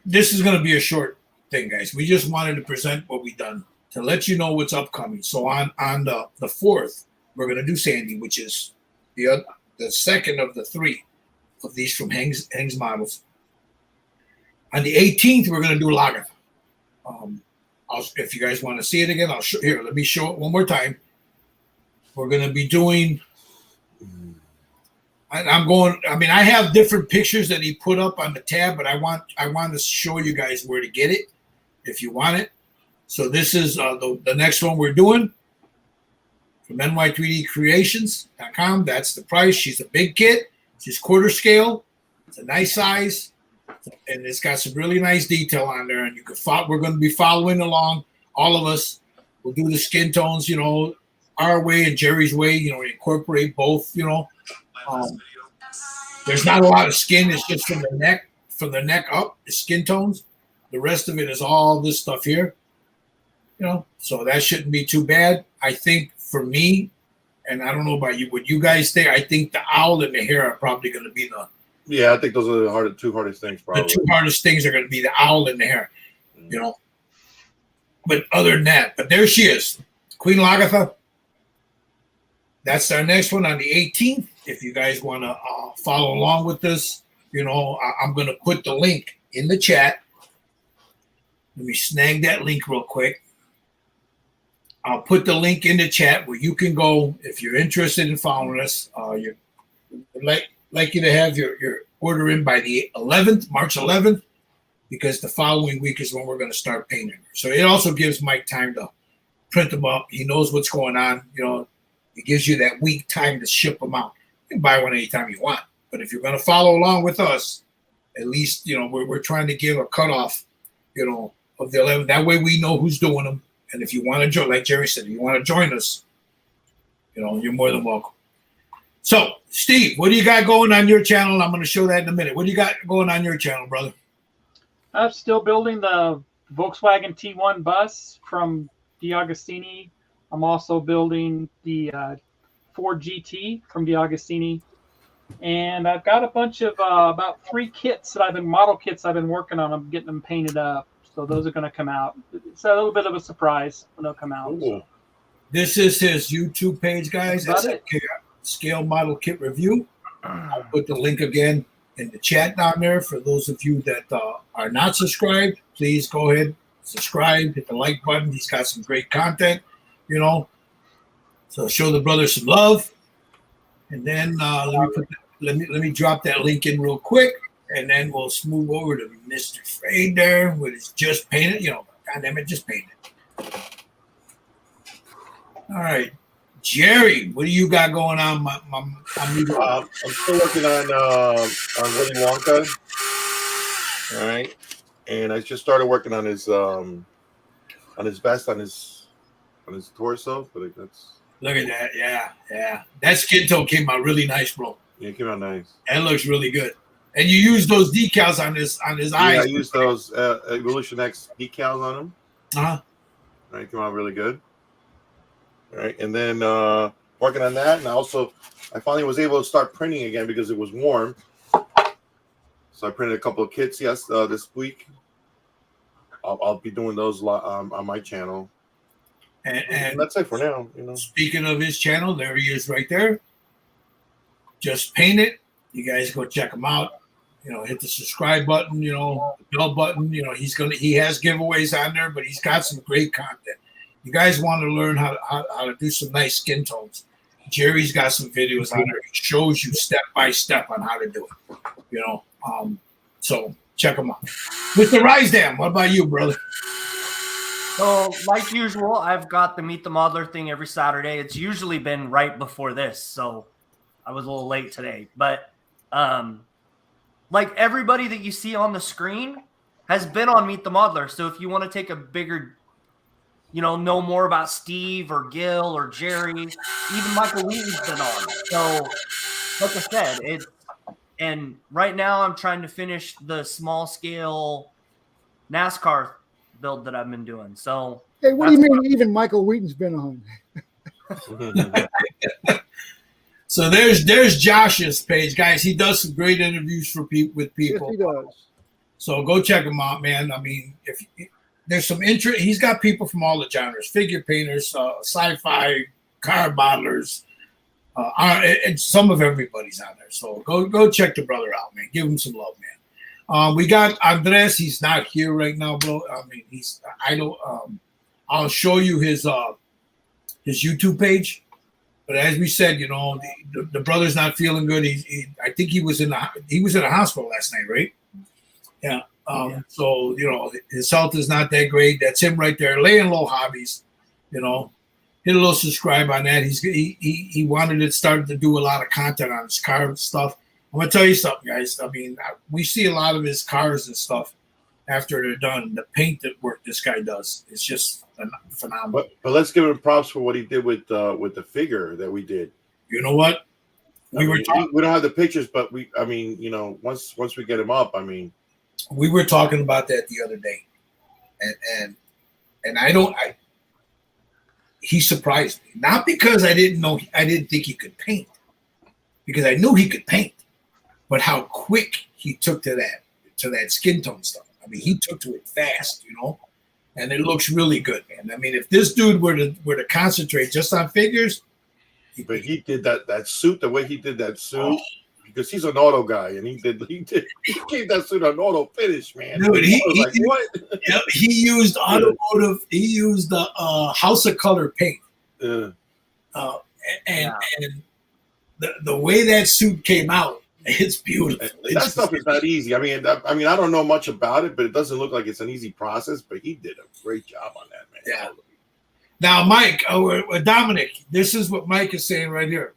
this is going to be a short thing, guys. We just wanted to present what we've done to let you know what's upcoming. So on the 4th, we're going to do Sandy, which is the second of the 3 of these from Hengs Models. On the 18th, we're going to do Lagatha. If you guys want to see it again, let me show it one more time. We're going to be doing. I have different pictures that he put up on the tab, but I want to show you guys where to get it if you want it. So this is the next one we're doing from ny3dcreations.com. That's the price. She's a big kit. She's quarter scale. It's a nice size, and it's got some really nice detail on there. And you can we're going to be following along. All of us will do the skin tones, you know, our way and Jerry's way. You know, incorporate both. You know. There's not a lot of skin. It's just from the neck up, the skin tones. The rest of it is all this stuff here. You know, so that shouldn't be too bad. I think for me, and I don't know about you, what you guys think, I think the owl and the hair are probably going to be Yeah, I think those are the two hardest things. Probably the 2 hardest things are going to be the owl and the hair. You know, but other than that, but there she is, Queen Lagatha. That's our next one on the 18th. If you guys want to follow along with this, you know, I'm going to put the link in the chat. Let me snag that link real quick. I'll put the link in the chat where you can go if you're interested in following us. You'd like you to have your order in by the 11th, March 11th, because the following week is when we're going to start painting. So it also gives Mike time to print them up. He knows what's going on. You know, it gives you that week time to ship them out. You can buy one anytime you want. But if you're going to follow along with us, at least, you know, we're trying to give a cutoff, you know, of the 11th. That way we know who's doing them. And if you want to join, like Jerry said, if you want to join us, you know, you're more than welcome. So, Steve, what do you got going on your channel? I'm going to show that in a minute. What do you got going on your channel, brother? I'm still building the Volkswagen T1 bus from D'Agostini. I'm also building the Ford GT from D'Agostini. And I've got a bunch of about 3 kits model kits I've been working on. I'm getting them painted up. So those are going to come out. It's a little bit of a surprise when they'll come out. So. This is his YouTube page, guys. That's it. Scale Model Kit Review. I'll put the link again in the chat down there. For those of you that are not subscribed, please go ahead, subscribe, hit the like button. He's got some great content, you know. So show the brother some love. And then let me drop that link in real quick. And then we'll move over to Mr. Fade there with his just painted, you know, goddamn it, just painted. All right. Jerry, what do you got going on? I'm still working on Willy Wonka. All right. And I just started working on his vest, on his torso. But that's look at that. Yeah. That skin tone came out really nice, bro. Yeah, it came out nice. That looks really good. And you use those decals on his eyes. Yeah, I used those Evolution X decals on him. Uh-huh. All right, came out really good. All right, and then working on that, and I finally was able to start printing again because it was warm. So I printed a couple of kits this week. I'll be doing those on my channel. And that's it for now. You know. Speaking of his channel, there he is right there. Just Paint It. You guys go check him out. hit the subscribe button, the bell button. He has giveaways on there, but he's got some great content. You guys want to learn how to do some nice skin tones. Jerry's got some videos on there. He shows you step by step on how to do it. So check them out. Mr. Rysdam, what about you, brother? So, like usual, I've got the Meet the Modeler thing every Saturday. It's usually been right before this, so I was a little late today. But like everybody that you see on the screen has been on Meet the Modeler. So if you want to take a bigger, know more about Steve or Gil or Jerry, even Michael Wheaton's been on. So, like I said, and right now I'm trying to finish the small scale NASCAR build that I've been doing. So, hey, what do you mean? Even Michael Wheaton's been on. So there's Josh's page, guys. He does some great interviews with people. Yes, he does. So go check him out, man. I mean, if there's some interest, he's got people from all the genres: figure painters, sci-fi, car modelers, and some of everybody's on there. So go check the brother out, man. Give him some love, man. We got Andres. He's not here right now, bro. I mean, I'll show you his YouTube page. But as we said, the brother's not feeling good. I think he was in a hospital last night, right? Yeah. So his health is not that great. That's him right there, laying low hobbies. Hit a little subscribe on that. He wanted to start to do a lot of content on his car stuff. I'm gonna tell you something, guys. I mean, we see a lot of his cars and stuff after they're done. The paint work this guy does is just phenomenal. But let's give him props for what he did with the figure that we did. You know what? We don't have the pictures, but once we get him up, we were talking about that the other day, and he surprised me. Not because I didn't think he could paint, because I knew he could paint, but how quick he took to that skin tone stuff. I mean, he took to it fast, and it looks really good, man. I mean, if this dude were to concentrate just on figures, but he did that suit, the way he did that suit, because he's an auto guy, and he gave that suit an auto finish, man. Dude, what? Yeah, he used automotive. He used the House of Color paint, and the way that suit came out, it's beautiful. That stuff is not easy. I mean, I don't know much about it, but it doesn't look like it's an easy process. But he did a great job on that, man. Yeah. Now, Mike, Dominic, this is what Mike is saying right here.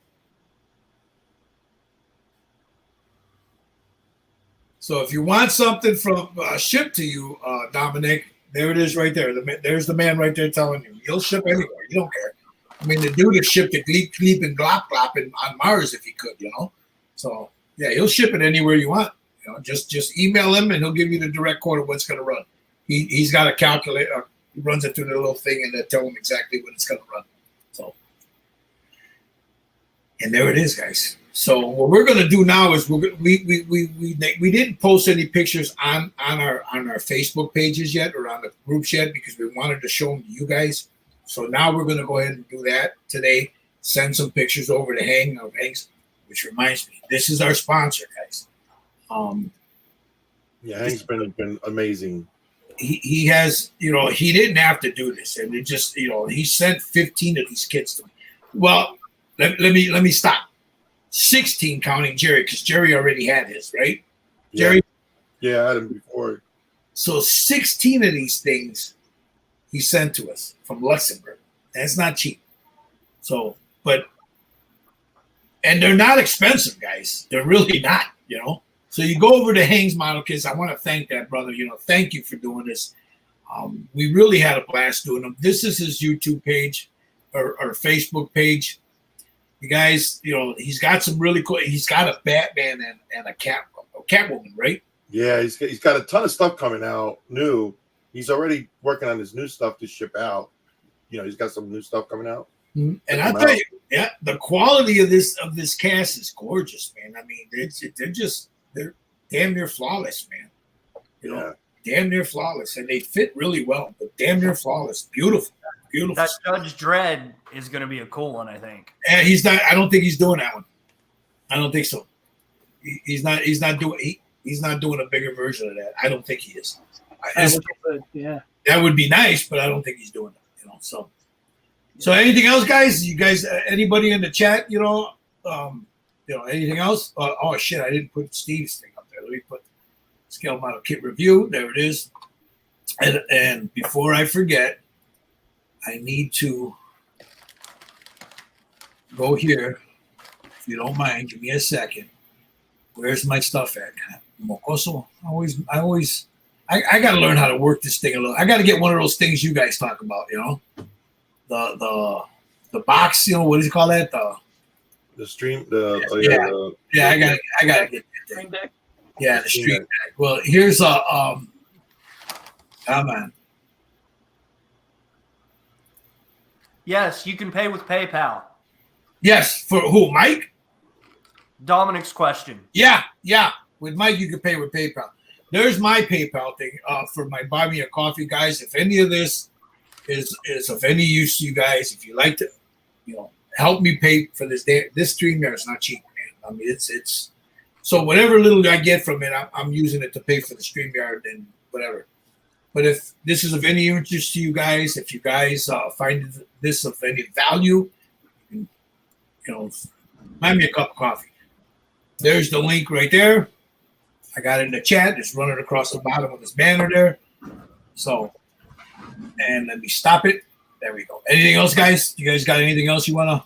So, if you want something from shipped to you, Dominic, there it is right there. There's the man right there telling you he'll ship anywhere. You don't care. I mean, the dude has shipped to Gleep, Gleep, and Glop, Glop on Mars if he could, So. Yeah, he'll ship it anywhere you want. Just email him and he'll give you the direct quote of what's going to run. He's got a calculator. He runs it through the little thing and they tell him exactly what it's going to run. So, and there it is, guys. So what we're going to do now is we didn't post any pictures on our Facebook pages yet or on the groups yet because we wanted to show them to you guys. So now we're going to go ahead and do that today. Send some pictures over to Hengs. Which reminds me, this is our sponsor, guys. Hank's been amazing. He has, he didn't have to do this, and it just, he sent 15 of these kits to me. Well, let me stop. 16 counting Jerry, because Jerry already had his, right? Yeah. Jerry? Yeah, I had him before. So 16 of these things he sent to us from Luxembourg. That's not cheap. So, and they're not expensive, guys. They're really not, So you go over to Hengs Model Kits. I want to thank that brother. Thank you for doing this. We really had a blast doing them. This is his YouTube page or Facebook page. You guys, he's got some really cool. He's got a Batman and a Catwoman, right? Yeah, he's got a ton of stuff coming out new. He's already working on his new stuff to ship out. He's got some new stuff coming out. Mm-hmm. And I'll tell you, the quality of this cast is gorgeous, man. I mean, they're damn near flawless, man. Damn near flawless, and they fit really well. But damn near flawless, beautiful. That Judge Dredd is going to be a cool one, I think. And he's not. I don't think he's doing that one. I don't think so. He's not doing. He's not doing a bigger version of that. I don't think he is. Yeah. That would be nice, but I don't think he's doing it. So anything else, guys? You guys, anybody in the chat? Anything else? Oh shit! I didn't put Steve's thing up there. Let me put scale model kit review. There it is. And before I forget, I need to go here. If you don't mind, give me a second. Where's my stuff at? Mocoso. I got to learn how to work this thing a little. I got to get one of those things you guys talk about. The box. What does he call that? The stream. I got to get that thing. Yeah, the stream deck. Well, here's come on. Yes, you can pay with PayPal. Yes, for who? Mike? Dominic's question. Yeah. With Mike, you can pay with PayPal. There's my PayPal thing for my buy me a coffee, guys. If any of this is of any use to you guys, if you like to, help me pay for this stream here, it's not cheap, man. I mean, it's so whatever little I get from it, I'm using it to pay for the StreamYard and whatever. But if this is of any interest to you guys, if you guys find this of any value, buy me a cup of coffee. There's the link right there. I got it in the chat. It's running across the bottom of this banner there. So, and let me stop it. There we go. Anything else, guys? You guys got anything else you want to?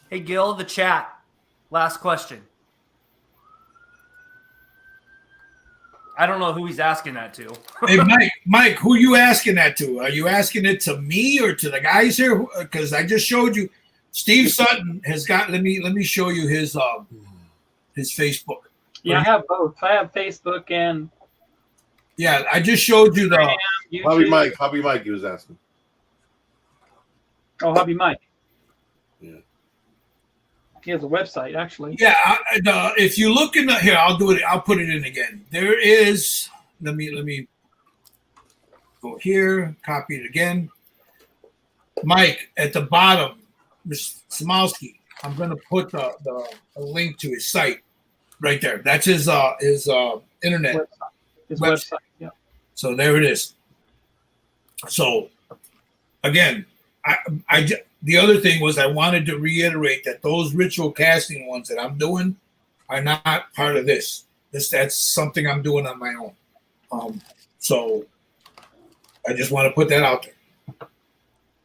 Hey, Gil, the chat. Last question. I don't know who he's asking that to. Hey, Mike, who are you asking that to? Are you asking it to me or to the guys here? Because I just showed you. Steve Sutton has got. Let me show you his Facebook. Yeah, I have both. I have Facebook and. Yeah, I just showed you the Hobby Mike. He was asking. Oh, Hobby Mike. Yeah. He has a website, actually. Yeah, if you look in here, I'll do it. I'll put it in again. There is. Let me go here. Copy it again. Mike at the bottom, Mr. Smaug. I'm going to put a link to his site right there. That's his internet website. His website. Yeah. So there it is. So again, the other thing was I wanted to reiterate that those ritual casting ones that I'm doing are not part of this. That's something I'm doing on my own. So I just want to put that out there.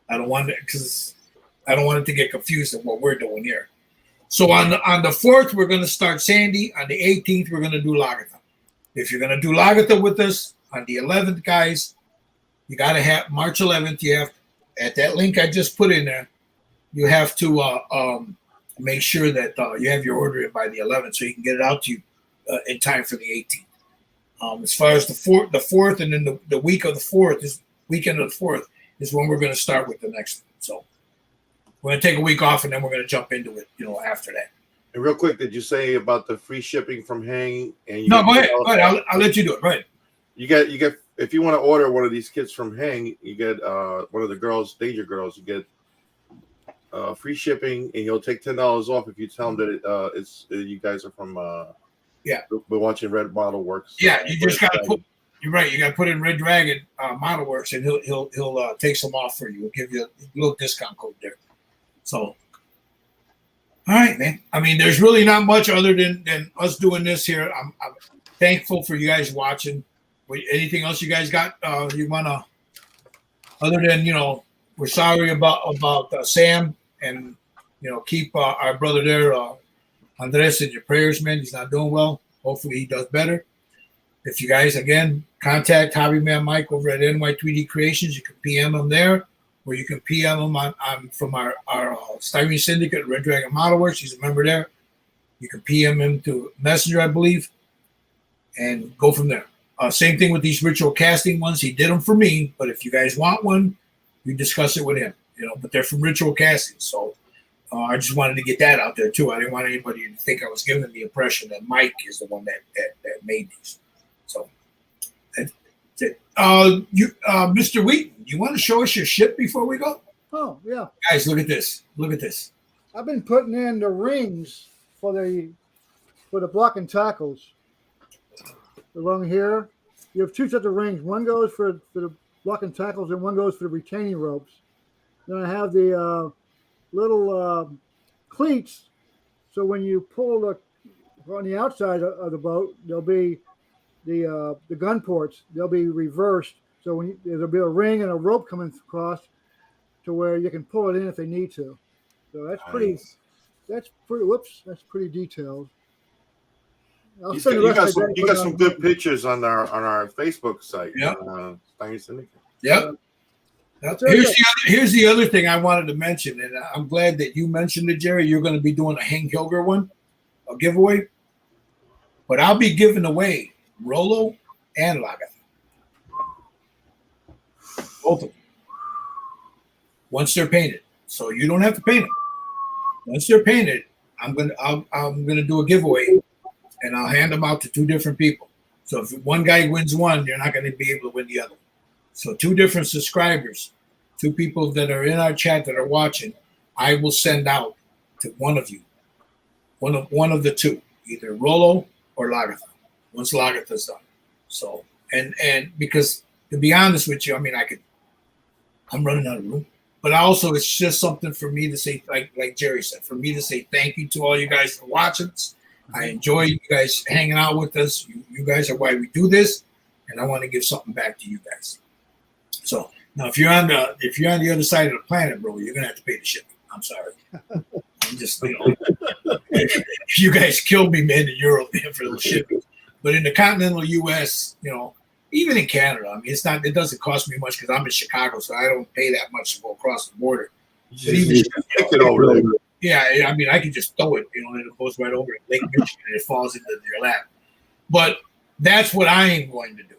I don't want it to get confused with what we're doing here. So on the 4th, we're going to start Sandy. On the 18th, we're going to do Lagatha. If you're going to do Lagatha with us on the 11th, guys, you got to have March 11th. You have at that link I just put in there. You have to make sure that you have your order in by the 11th so you can get it out to you in time for the 18th. As far as the 4th, and then the week of the 4th, this weekend of the 4th is when we're going to start with the next one. So we're going to take a week off and then we're going to jump into it, after that. And real quick, did you say about the free shipping from Hang? No, go ahead. I'll let you do it. Go ahead. You get if you want to order one of these kits from Hang, you get one of the girls, Danger Girls. You get free shipping, and he'll take $10 off if you tell him that it's you guys are from. We're watching Red Model Works. Yeah, you just got to put. You're right. You got to put in Red Dragon Model Works, and he'll take some off for you. He'll give you a little discount code there. So, all right, man. I mean, there's really not much other than us doing this here. I'm thankful for you guys watching. Anything else you guys got? You wanna? Other than we're sorry about Sam, and keep our brother there, Andres, in your prayers, man. He's not doing well. Hopefully, he does better. If you guys again contact Hobbyman Mike over at NY3D Creations, you can PM him there, or you can PM him on from our Styrene Syndicate, Red Dragon Model Works. He's a member there. You can PM him to Messenger, I believe, and go from there. Same thing with these ritual casting ones. He did them for me, but if you guys want one, you discuss it with him. But they're from ritual casting, so I just wanted to get that out there too. I didn't want anybody to think I was giving the impression that Mike is the one that made these. So that's it. Mr. Wheaton, you want to show us your ship before we go? Oh, yeah. Guys, look at this. Look at this. I've been putting in the rings for the block and tackles. along here. You have 2 sets of rings. One goes for the blocking tackles, and one goes for the retaining ropes. Then I have the little cleats. So when you pull on the outside of the boat, there'll be the gun ports. They'll be reversed. So there'll be a ring and a rope coming across to where you can pull it in if they need to. So that's pretty. Nice. That's pretty. Whoops, that's pretty detailed. You got some good pictures on our Facebook site. Yeah. Steiner Syndicate. Yep. Here's the other thing I wanted to mention, and I'm glad that you mentioned it, Jerry. You're going to be doing a Hank Hilger one, a giveaway. But I'll be giving away Rolo and Lagatha. Both of them. Once they're painted. So you don't have to paint them. Once they're painted, I'm gonna do a giveaway, and I'll hand them out to 2 different people. So if one guy wins one, you're not going to be able to win the other. So 2 different subscribers, 2 people that are in our chat that are watching, I will send out to one of you, one of the 2, either Rolo or Lagatha. Once Lagatha's done. So and because to be honest with you, I mean I'm running out of room. But also, it's just something for me to say, like Jerry said, for me to say thank you to all you guys for watching. I enjoy you guys hanging out with us. You guys are why we do this, and I want to give something back to you guys. So now, if you're on the other side of the planet, bro, you're gonna have to pay the shipping. I'm sorry. I'm just if you guys killed me, man, in Europe for the shipping, but in the continental U.S., even in Canada, I mean, it doesn't cost me much because I'm in Chicago, so I don't pay that much to go across the border. But even, over there. Yeah, I mean, I can just throw it, and it goes right over Lake Michigan and it falls into your lap. But that's what I am going to do,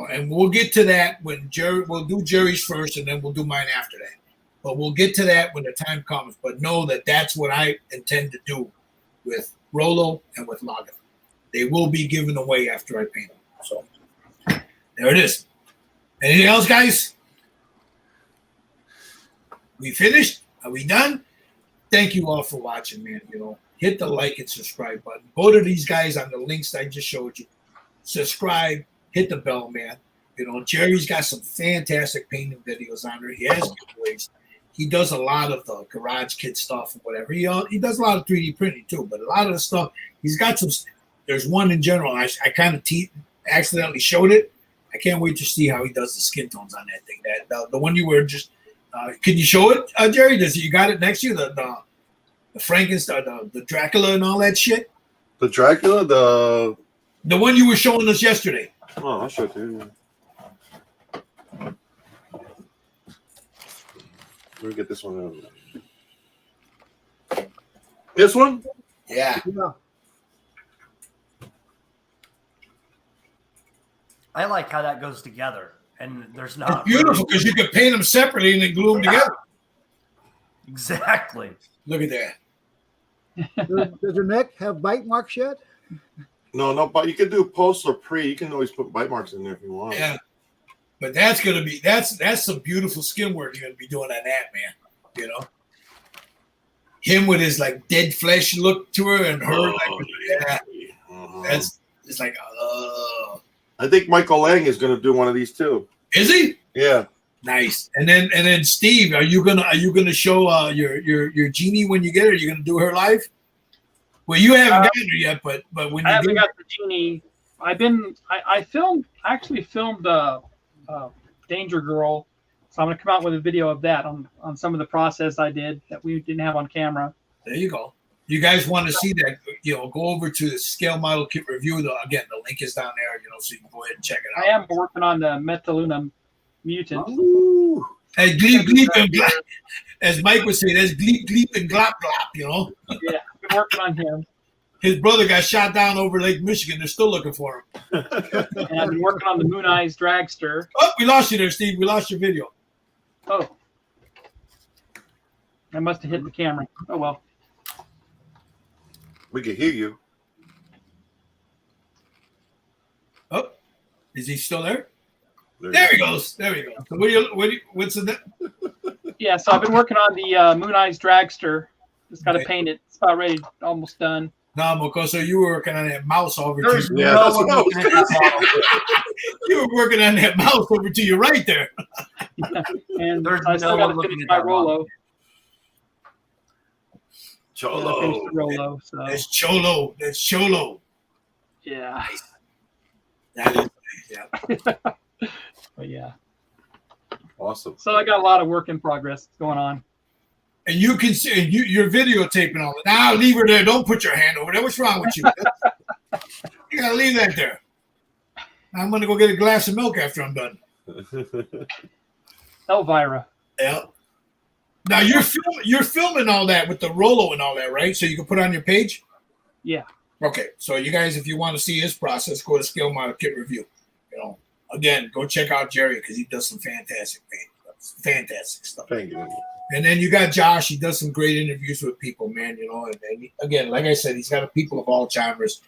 and we'll get to that when we'll do Jerry's first, and then we'll do mine after that. But we'll get to that when the time comes. But know that that's what I intend to do with Rolo and with Lagatha. They will be given away after I paint them. So. There it is. Anything else, guys? We finished? Are we done? Thank you all for watching, man. Hit the like and subscribe button. Go to these guys on the links I just showed you. Subscribe. Hit the bell, man. Jerry's got some fantastic painting videos on there. He has giveaways. He does a lot of the garage kit stuff and whatever. He does a lot of 3D printing too, but a lot of the stuff he's got some. There's one in general. I kind of accidentally showed it. I can't wait to see how he does the skin tones on that thing. The one you were just, can you show it, Jerry? You got it next to you? The Frankenstein, the Dracula and all that shit? The Dracula? The one you were showing us yesterday. Oh, I'll show it to you. Let me get this one out. This one? Yeah. I like how that goes together, and there's not. It's beautiful because you can paint them separately and then glue them together. Exactly. Look at that. Does your neck have bite marks yet? No, but you can do post or pre. You can always put bite marks in there if you want. Yeah, but that's some beautiful skin work you're gonna be doing on that, man. Him with his dead flesh look to her and her it's like I think Michael Lang is going to do one of these too. Is he? Yeah. Nice. And then Steve, are you gonna show your genie when you get her? Are you gonna do her live? Well, you haven't gotten her yet, but when you I haven't got the genie. I actually filmed Danger Girl, so I'm gonna come out with a video of that on some of the process I did that we didn't have on camera. There you go. You guys want to see that, go over to the Scale Model Kit Review. Again, the link is down there, so you can go ahead and check it out. I am working on the Metaluna Mutant. Ooh. Hey, Gleep, Gleep, and Glop. As Mike would say, that's Gleep, Gleep, and Glop, Glop, Yeah, I've been working on him. His brother got shot down over Lake Michigan. They're still looking for him. And I've been working on the Moon Eyes Dragster. Oh, we lost you there, Steve. We lost your video. Oh. I must have hit the camera. Oh, well. We can hear you. Oh, is he still there? There he goes. There he goes. So what's the? Yeah, so I've been working on the Moon Eyes Dragster. Just got to paint it. It's about ready, almost done. No, Mokoso, you were working on that mouse over There's to Yeah, no that's what I was you were working on that mouse over to your right there. And There's I still no got one to finish looking at my that Rolo. Cholo. Finish the Rolo. So That's Cholo. That's Cholo. yeah, That is yeah. but yeah. Awesome. So I got a lot of work in progress going on. And you can see you're videotaping all that. Now leave her there. Don't put your hand over there. What's wrong with you? You gotta leave that there. I'm gonna go get a glass of milk after I'm done. Elvira. Yeah. Now you're filming all that with the Rolo and all that, right? So you can put it on your page? Yeah. Okay. So you guys, if you want to see his process, go to Scale Model Kit Review. You know, again, go check out Jerry because he does some fantastic stuff. Thank you. And then you got Josh. He does some great interviews with people, man. You know, and again, like I said, he's got a people of all genres.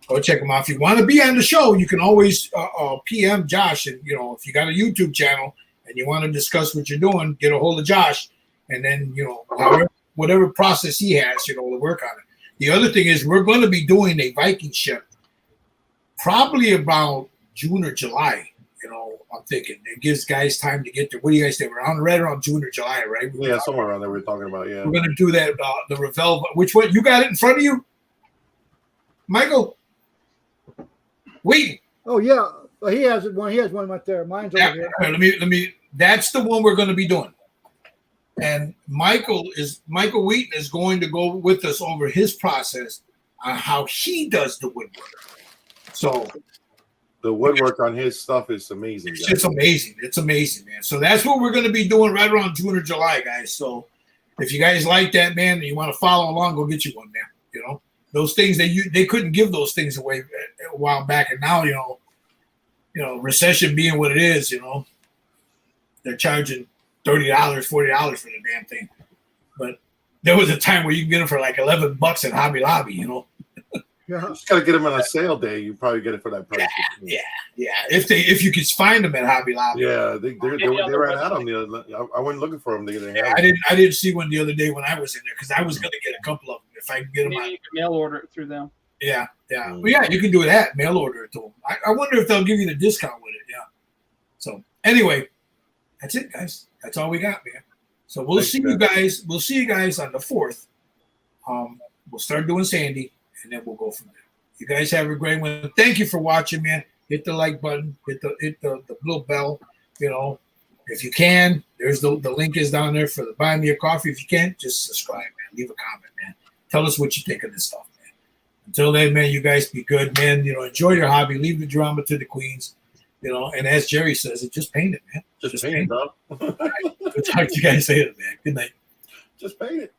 Go check him out. If you want to be on the show, you can always PM Josh. And, you know, if you got a YouTube channel and you want to discuss what you're doing, get a hold of Josh. And then, you know, whatever process he has, you know, to work on it. The other thing is we're going to be doing a Viking ship probably about June or July. You know, I'm thinking it gives guys time to get there. What do you guys think? Right around June or July, right? Yeah, somewhere around there we're talking about, yeah. We're going to do that, the Revel. Which one? You got it in front of you? Michael? Wait. Oh yeah, well, he has it. He has one right there. Mine's over here. Let me. That's the one we're going to be doing. And Michael Wheaton is going to go with us over his process on how he does the woodwork. So the woodwork on his stuff is amazing. It's just amazing. It's amazing, man. So that's what we're going to be doing right around June or July, guys. So if you guys like that, man, and you want to follow along, go get you one, man. You know, those things they couldn't give those things away a while back, and now you know, recession being what it is, you know, they're charging $30, $40 for the damn thing. But there was a time where you can get them for like $11 at Hobby Lobby, you know. Yeah. You just gotta get them on a sale day. You probably get it for that price. Yeah. If you could find them at Hobby Lobby. Yeah, they ran out on the other. I went looking for them. I didn't see one the other day when I was in there because I was going to get a couple of them if I could get them. Maybe you can mail order it through them. Yeah. Well, yeah, you can do that. Mail order it to them. I wonder if they'll give you the discount with it. Yeah. So anyway, that's it, guys. That's all we got, man. So we'll see you guys. We'll see you guys on the 4th. We'll start doing Sandy, and then we'll go from there. You guys have a great one. Thank you for watching, man. Hit the like button. Hit the little bell. You know, if you can, there's the link is down there for the buy me a coffee. If you can't, just subscribe, man. Leave a comment, man. Tell us what you think of this stuff, man. Until then, man, you guys be good, man. You know, enjoy your hobby. Leave the drama to the queens. You know, and as Jerry says, just paint it, man. Just paint it, bro. We'll talk to you guys later, man. Good night. Just paint it.